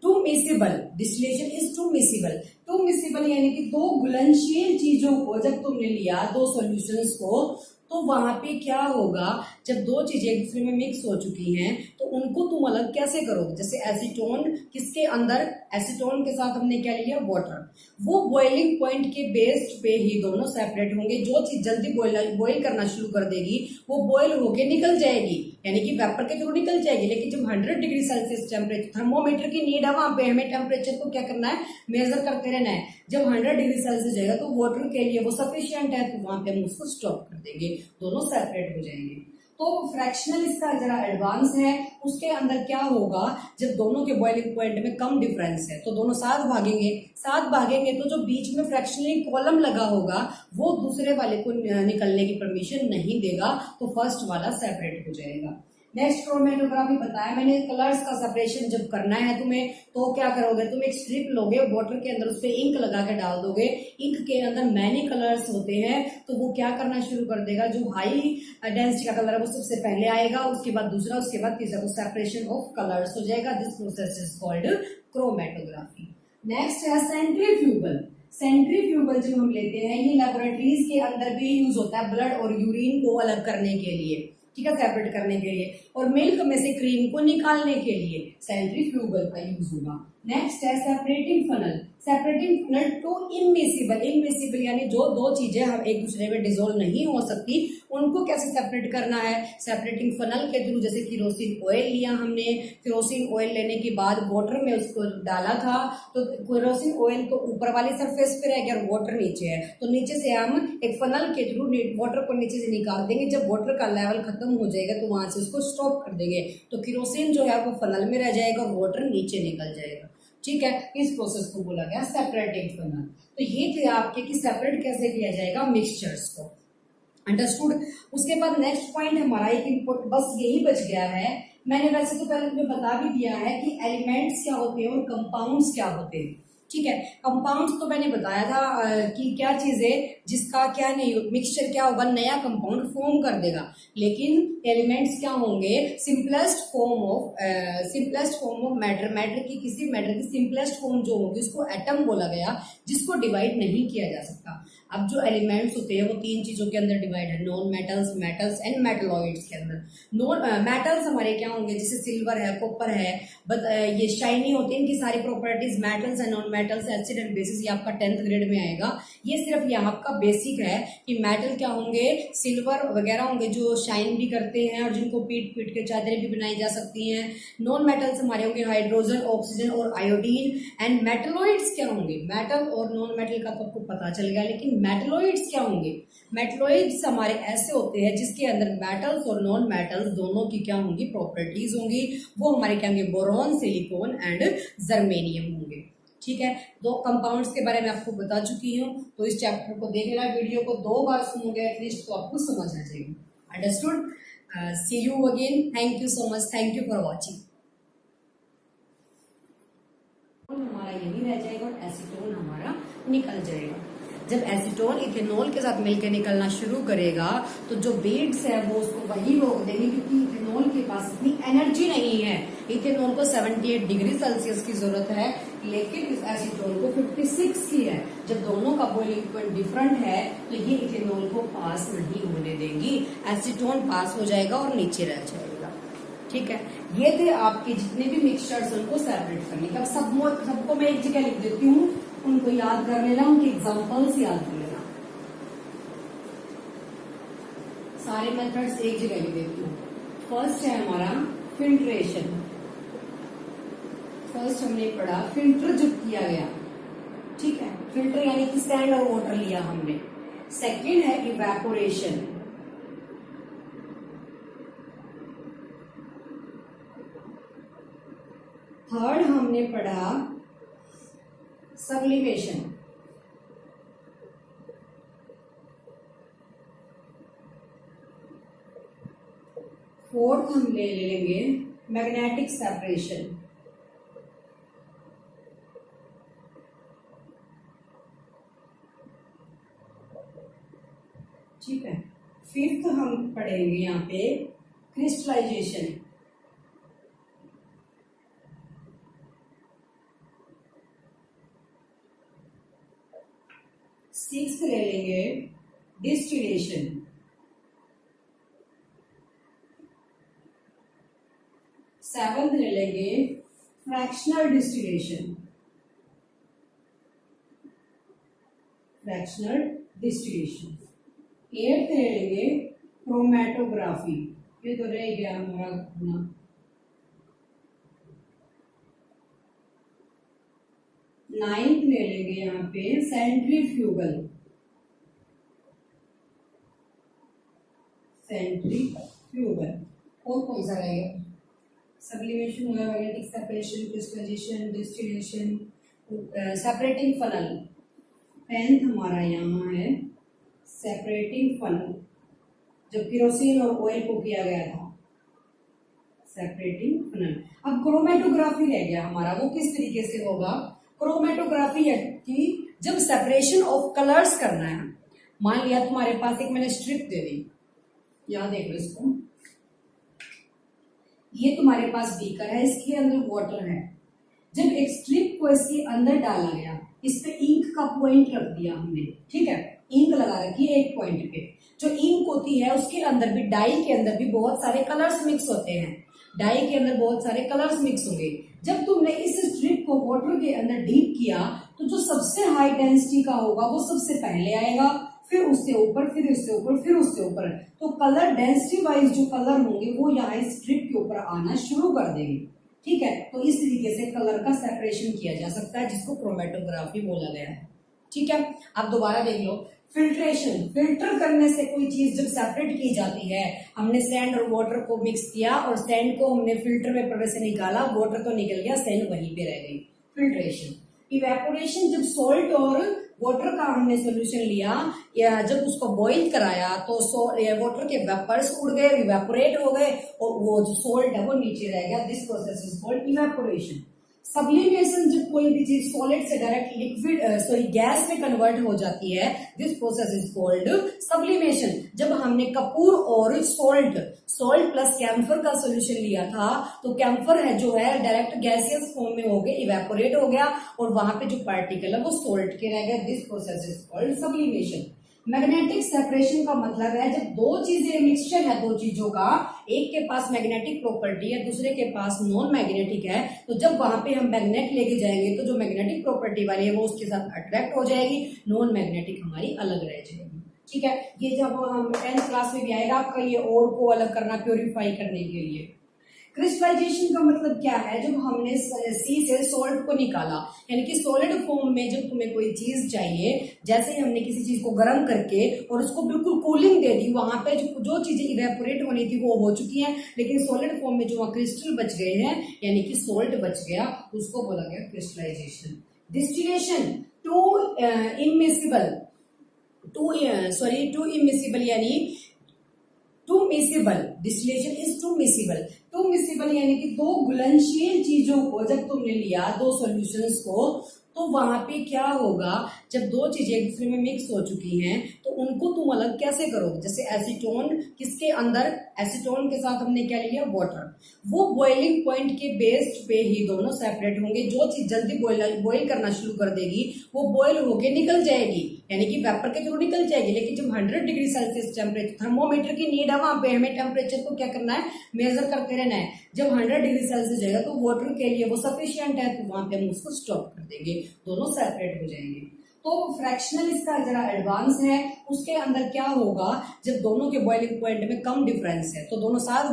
two miscible, distillation is two miscible, two miscible यानी कि दो घुलनशील चीजों को जब तुमने लिया, दो सॉल्यूशंस को, तो वहां पे क्या होगा, जब दो चीजें एक दूसरे में मिक्स हो चुकी हैं तो उनको तुम अलग कैसे करोगे। जैसे एसीटोन, किसके अंदर, एसीटोन के साथ हमने क्या लिया, वाटर। वो बॉइलिंग पॉइंट के बेस पे ही दोनों सेपरेट होंगे। जो चीज जल्दी बॉइल करना शुरू कर देगी वो बॉइल होके निकल जाएगी, यानी कि वेपर के थ्रू निकल जाएगी। लेकिन जब 100 डिग्री सेल्सियस टेम्परेचर, थर्मोमीटर की नीड है वहां पे, हमें टेम्परेचर को क्या करना है, मेजर करते रहना है। जब 100 डिग्री सेल्सियस जाएगा तो वाटर के लिए वो सफिशियंट है, तो वहां पे हम उसको स्टॉप कर देंगे, दोनों सेपरेट हो जाएंगे। तो फ्रैक्शनल इसका जरा एडवांस है। उसके अंदर क्या होगा, जब दोनों के बॉइलिंग पॉइंट में कम डिफरेंस है तो दोनों साथ भागेंगे, साथ भागेंगे तो जो बीच में फ्रैक्शनली कॉलम लगा होगा वो दूसरे वाले को निकलने की परमिशन नहीं देगा, तो फर्स्ट वाला सेपरेट हो जाएगा। नेक्स्ट क्रोमेटोग्राफी बताया मैंने, कलर्स का सेपरेशन जब करना है तुम्हें तो क्या करोगे, तुम एक स्ट्रिप लोगे, वाटर के अंदर उस पर इंक लगा के डाल दोगे। इंक के अंदर मैनी कलर्स होते हैं, तो वो क्या करना शुरू कर देगा, जो हाई डेंसिटी का कलर है वो सबसे पहले आएगा, उसके बाद दूसरा, उसके बाद तीसरा, सेपरेशन ऑफ कलर्स हो जाएगा। This process is called chromatography. Next है सेंट्रीफ्यूगल। सेंट्रीफ्यूगल जब हम लेते हैं, ये लेबोरेटरीज के अंदर भी यूज होता है ब्लड और यूरिन को अलग करने के लिए, ठीक है, सेपरेट करने के लिए, और मिल्क में से क्रीम को निकालने के लिए सेंट्रीफ्यूगल का यूज होगा। नेक्स्ट है separating funnel. Separating funnel to immiscible. Immiscible यानी जो दो चीजें हम एक दूसरे में डिसोल्व नहीं हो सकती, उनको कैसे सेपरेट करना है, सेपरेटिंग फनल के थ्रू। जैसे केरोसिन ऑयल लिया हमने, केरोसिन ऑयल लेने के बाद वाटर में उसको डाला था, तो केरोसिन ऑयल को ऊपर वाली सरफेस पे रह गया और वाटर नीचे है, तो नीचे से हम एक फनल के थ्रू वाटर को नीचे से निकाल देंगे। जब वाटर का लेवल खत्म हो जाएगा तो वहां से उसको स्टॉप कर देंगे, तो केरोसिन जो है वो फनल में रह जाएगा, वाटर नीचे निकल जाएगा, ठीक है। इस प्रोसेस को बोला गया सेपरेटिंग फनल। तो ये थे आपके कि सेपरेट कैसे किया जाएगा मिक्सचर्स को, अंडरस्टूड। उसके बाद नेक्स्ट पॉइंट हमारा एक इम्पोर्टेंट बस यही बच गया है। मैंने वैसे तो पहले तुम्हें बता भी दिया है कि एलिमेंट्स क्या होते हैं और कंपाउंड्स क्या होते हैं, ठीक है। कंपाउंड्स तो मैंने बताया था कि क्या चीज है जिसका क्या नहीं, मिक्सचर क्या होगा, नया कंपाउंड फॉर्म कर देगा। लेकिन एलिमेंट्स क्या होंगे, simplest form of matter. Matter की, किसी मैटर की सिंपलेस्ट फॉर्म जो होगी उसको एटम बोला गया, जिसको डिवाइड नहीं किया जा सकता। अब जो एलिमेंट्स होते हैं वो तीन चीजों के अंदर डिवाइड है, non metals, metals and metalloids के अंदर। नॉन मेटल्स हमारे क्या होंगे, जैसे सिल्वर है, कॉपर है, ये शाइनी होते हैं, इनकी सारी properties. Metals and non metals, acid and bases, ये आपका 10th ग्रेड में आएगा। ये सिर्फ यहाँ आपका बेसिक है कि मेटल क्या होंगे, सिल्वर वगैरह होंगे जो शाइन भी करते हैं और जिनको पीट पीट के चादरें भी बनाई जा सकती हैं। नॉन मेटल्स हमारे होंगे हाइड्रोजन, ऑक्सीजन और आयोडीन। एंड मेटलॉइड्स क्या होंगे, मेटल और नॉन मेटल का तो आपको पता चल गया, लेकिन मेटलॉइड्स क्या होंगे, मेटलॉइड्स हमारे ऐसे होते हैं जिसके अंदर मेटल्स और नॉन मेटल्स दोनों की क्या होंगी, प्रॉपर्टीज होंगी। वो हमारे क्या होंगे, बोरॉन, सिलिकॉन एंड जर्मेनियम होंगे, ठीक है। दो कंपाउंड्स के बारे में आपको बता चुकी हूँ, तो इस चैप्टर को देख लेना, वीडियो को 2 बार सुनोगे एटलीस्ट तो आपको समझ आ जाएगी, understood. See you again, thank you so much, thank you for watching. हमारा यही रह जाएगा और एसीटोन हमारा निकल जाएगा। जब एसीटोन इथेनॉल के साथ मिलकर निकलना शुरू करेगा तो जो बीड्स है वो उसको वही रोक देंगे, क्योंकि इथेनॉल के पास इतनी एनर्जी नहीं है। इथेनॉल को 78 डिग्री सेल्सियस की जरूरत है, लेकिन इस एसीटोन को 56 की है। जब दोनों का बॉइलिंग पॉइंट डिफरेंट है तो ये इथेनॉल को पास नहीं होने देंगी, एसीटोन पास हो जाएगा और नीचे रह जाएगा, ठीक है। ये थे आपके जितने भी मिक्सचर्स उनको सेपरेट करने का। सबको मैं एक जगह लिख देती हूँ, उनको याद कर लेना, उनके एग्जांपल्स याद कर लेना। सारे मेथड्स एक जगह लिख देती हूँ। फर्स्ट है हमारा फिल्ट्रेशन। फर्स्ट हमने पढ़ा फिल्टर जो किया गया, ठीक है, फिल्टर यानी कि सैंड और वाटर लिया हमने। सेकेंड है इवेपोरेशन। थर्ड हमने पढ़ा सब्लिमेशन। फोर्थ हम ले लेंगे मैग्नेटिक सेपरेशन। ठीक है। फिफ्थ हम पढ़ेंगे यहाँ पे क्रिस्टलाइजेशन। सिक्स्थ ले लेंगे डिस्टिलेशन, सेवंथ ले लेंगे fractional distillation, fractional distillation, eighth ले लेंगे क्रोमेटोग्राफी, ये तो रह गया हमारा अपना, नाइन्थ ले लेंगे यहाँ पे सेंट्रीफ्यूगल, सेंट्रीफ्यूगल, और कौन सा रहेगा, सब्लिमेशन हुआ, magnetic separation, crystallization, distillation, separating funnel, tenth हमारा यहाँ है सेपरेटिंग फनल, जो केरोसिन और ऑयल को किया गया था, सेपरेटिंग फनल। अब क्रोमेटोग्राफी रह गया हमारा, वो किस तरीके से होगा, क्रोमेटोग्राफी है कि जब सेपरेशन ऑफ कलर्स करना है, मान लिया तुम्हारे पास एक मैंने स्ट्रिप दे दी, यहां देख लो इसको, ये तुम्हारे पास बीकर है, इसके अंदर वाटर है, जब एक स्ट्रिप को इसके अंदर डाला गया, इस पे इंक का पॉइंट रख दिया हमने, ठीक है, इंक लगा रखी है एक पॉइंट पे, जो इंक होती है उसके अंदर भी, डाई के अंदर भी बहुत सारे कलर्स मिक्स होते हैं, डाई के अंदर बहुत सारे कलर्स मिक्स होंगे, जब तुमने इस स्ट्रिप को वाटर के अंदर डीप किया तो जो सबसे हाई डेंसिटी का होगा वो सबसे पहले आएगा, फिर उससे ऊपर, फिर उससे ऊपर, फिर उससे ऊपर, तो कलर डेंसिटी वाइज जो कलर होंगे वो यहाँ स्ट्रिप के ऊपर आना शुरू कर देंगे, ठीक है। तो इस तरीके से कलर का सेपरेशन किया जा सकता है, जिसको क्रोमेटोग्राफी बोला गया है, ठीक है। अब दोबारा देख लो, फिल्ट्रेशन, फिल्टर करने से कोई चीज जब सेपरेट की जाती है, हमने सैंड और वाटर को मिक्स किया और सैंड को हमने फिल्टर पेपर से निकाला, वाटर तो निकल गया, सैंड वहीं पे रह गई, फिल्ट्रेशन। इवेपोरेशन, जब सॉल्ट और वाटर का हमने सोल्यूशन लिया या जब उसको बॉईल कराया तो वाटर के वेपर्स उड़ गए, इवेपोरेट हो गए और वो जो सॉल्ट है वो नीचे रह गया, this process is called evaporation. Sublimation, जब कोई भी चीज सॉलिड से डायरेक्ट लिक्विड गैस में कन्वर्ट हो जाती है, this process is called sublimation. जब हमने कपूर और सॉल्ट प्लस कैम्फर का सोल्यूशन लिया था, तो कैम्फर है जो है डायरेक्ट गैसियस फॉर्म में हो गया, इवेपोरेट हो गया और वहां पे जो पार्टिकल है वो सॉल्ट के रह गए, this process is called sublimation. Magnetic separation का मतलब है जब दो चीजें मिक्सचर है, दो चीजों का, एक के पास मैग्नेटिक प्रॉपर्टी है, दूसरे के पास नॉन मैग्नेटिक है, तो जब वहां पे हम मैग्नेट लेके जाएंगे तो जो मैग्नेटिक प्रॉपर्टी वाली है वो उसके साथ अट्रैक्ट हो जाएगी, नॉन मैग्नेटिक हमारी अलग रह जाएगी, ठीक है। ये जब हम 10th क्लास में भी आएगा आपका ये और को अलग करना, प्योरीफाई करने के लिए। क्रिस्टलाइजेशन का मतलब क्या है, जब हमने सी से सॉल्ट को निकाला, यानी कि सॉलिड फॉर्म में जब तुम्हें कोई चीज चाहिए, जैसे ही हमने किसी चीज को गर्म करके और उसको बिल्कुल कूलिंग दे दी, वहां पे जो चीजें इवेपोरेट होनी थी वो हो चुकी हैं, लेकिन सॉलिड फॉर्म में जो वहां क्रिस्टल बच गए हैं, यानी कि सॉल्ट बच गया, उसको बोला गया क्रिस्टलाइजेशन। डिस्टिलेशन, टू इमिसिबल यानी two miscible, distillation is two miscible. Two miscible यानी कि दो घुलनशील चीजों को जब तुमने लिया, दो सॉल्यूशंस को, तो वहां पे क्या होगा, जब दो चीजें एक दूसरे में मिक्स हो चुकी हैं तो उनको तुम अलग कैसे करोगे, जैसे एसीटोन, किसके अंदर, एसीटोन के साथ हमने क्या लिया, वाटर, वो बॉइलिंग पॉइंट के बेस पे ही दोनों सेपरेट होंगे। जो चीज जल्दी बॉइल करना शुरू कर देगी वो बॉइल होके निकल जाएगी, यानी कि वेपर के थ्रू निकल जाएगी, लेकिन जब 100 डिग्री सेल्सियस टेम्परेचर, थर्मोमीटर की नीड है वहां पे, हमें टेम्परेचर को क्या करना है, मेजर करते रहना है। जब 100 डिग्री सेल्सियस जाएगा तो वाटर के लिए वो सफिशियंट है, तो वहां पे हम उसको स्टॉप कर देंगे, दोनों सेपरेट हो जाएंगे। तो फ्रैक्शनल इसका जरा एडवांस है, उसके अंदर क्या होगा, जब दोनों के बॉइलिंग पॉइंट में कम डिफरेंस है तो दोनों साथ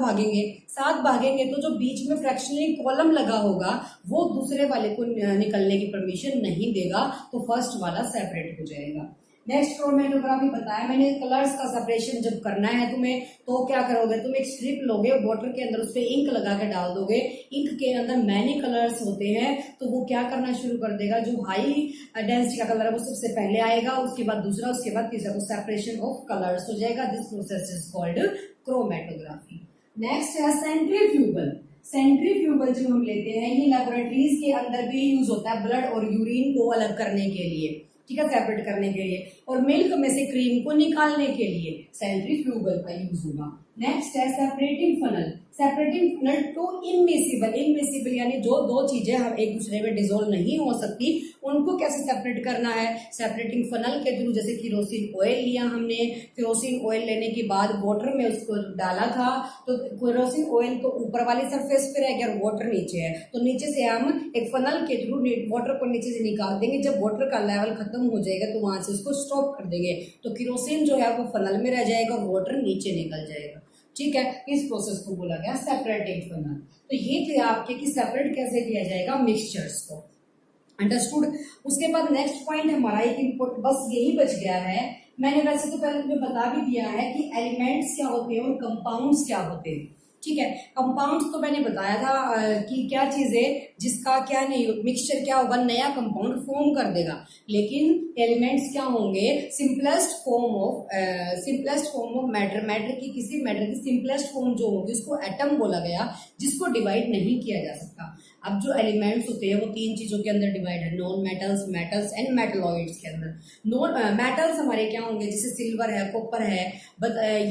भागेंगे तो जो बीच में फ्रैक्शनली कॉलम लगा होगा वो दूसरे वाले को निकलने की परमिशन नहीं देगा, तो फर्स्ट वाला सेपरेट हो जाएगा। नेक्स्ट क्रोमेटोग्राफी बताया मैंने, कलर्स का सेपरेशन जब करना है तुम्हें तो क्या करोगे, तुम एक स्ट्रिप लोगे, वाटर के अंदर उस पर इंक लगा के डाल दोगे, इंक के अंदर मैनी कलर्स होते हैं, तो वो क्या करना शुरू कर देगा, जो हाई डेंसिटी का कलर है वो सबसे पहले आएगा, उसके बाद दूसरा, उसके बाद तीसरा, तो सेपरेशन ऑफ कलर्स हो जाएगा, this process is called chromatography. Next है सेंट्रीफ्यूगल। सेंट्रीफ्यूगल जब हम लेते हैं, ये लेबोरेटरीज के अंदर भी यूज होता है ब्लड और यूरिन को अलग करने के लिए, ठीक है, सेपरेट करने के लिए, और मिल्क में से क्रीम को निकालने के लिए सेंट्रीफ्यूगल का यूज होगा। नेक्स्ट है separating funnel. Separating funnel to immiscible. Immiscible यानी जो दो चीजें हम एक दूसरे में डिसोल्व नहीं हो सकती उनको कैसे सेपरेट करना है, सेपरेटिंग फनल के थ्रू। जैसे केरोसिन ऑयल लिया हमने, केरोसिन ऑयल लेने के बाद वाटर में उसको डाला था, तो केरोसिन ऑयल तो ऊपर वाली सरफेस पे रह गया और वाटर नीचे है, तो नीचे से हम एक फनल के थ्रू वाटर को नीचे से निकाल देंगे। जब वाटर का लेवल खत्म हो जाएगा तो वहां से उसको स्टॉप कर देंगे, तो केरोसिन जो है वो फनल में रह जाएगा और वाटर नीचे निकल जाएगा। ठीक है, इस प्रोसेस को बोला गया सेपरेटिंग फनल। तो ये थे आपके कि सेपरेट कैसे किया जाएगा मिक्सचर्स को। अंडरस्टूड। उसके बाद नेक्स्ट पॉइंट हमारा एक बस यही बच गया है। मैंने वैसे तो पहले तुम्हें बता भी दिया है कि एलिमेंट्स क्या होते हैं और कंपाउंड्स क्या होते हैं। ठीक है, कंपाउंड्स तो मैंने बताया था कि क्या चीज है जिसका क्या नहीं मिक्सचर क्या होगा, नया कंपाउंड फॉर्म कर देगा। लेकिन एलिमेंट्स क्या होंगे, simplest form of matter. Matter की किसी मैटर की सिंपलेस्ट फॉर्म जो होगी उसको एटम बोला गया, जिसको डिवाइड नहीं किया जा सकता। अब जो एलिमेंट्स होते हैं वो तीन चीजों के अंदर डिवाइड है, non metals, metals and metalloids के अंदर। नॉन मेटल्स हमारे क्या होंगे, जैसे सिल्वर है, कॉपर है,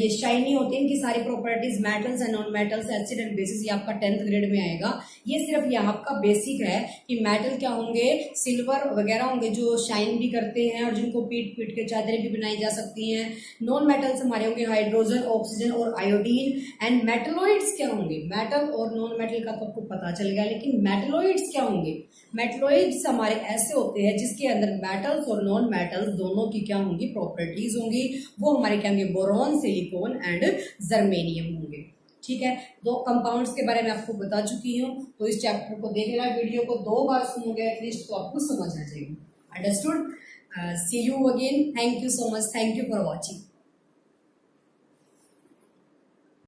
ये शाइनी होते हैं, इनकी सारी properties. Metals and non metals, acid and bases, ये आपका 10th ग्रेड में आएगा। ये सिर्फ यहाँ आपका बेसिक है कि मेटल क्या होंगे, सिल्वर वगैरह होंगे जो शाइन भी करते हैं और जिनको पीट पीट के चादरें भी बनाई जा सकती हैं। नॉन मेटल्स हमारे होंगे हाइड्रोजन, ऑक्सीजन और आयोडीन। एंड मेटलॉइड्स क्या होंगे, मेटल और नॉन मेटल का तो आपको पता चल गया, लेकिन मेटलॉइड्स क्या होंगे। मेटलॉइड्स हमारे ऐसे होते हैं जिसके अंदर मेटल्स और नॉन मेटल्स दोनों की क्या होंगी, प्रॉपर्टीज होंगी। वो हमारे क्या होंगे, बोरॉन, सिलिकॉन एंड जर्मेनियम होंगे। ठीक है, दो कंपाउंड्स के बारे में आपको बता चुकी हूँ, तो इस चैप्टर को देखना, वीडियो को 2 बार सुनोगे एटलीस्ट तो आपको समझ आ जाएगी। Understood. See you again. Thank you so much. Thank you for watching.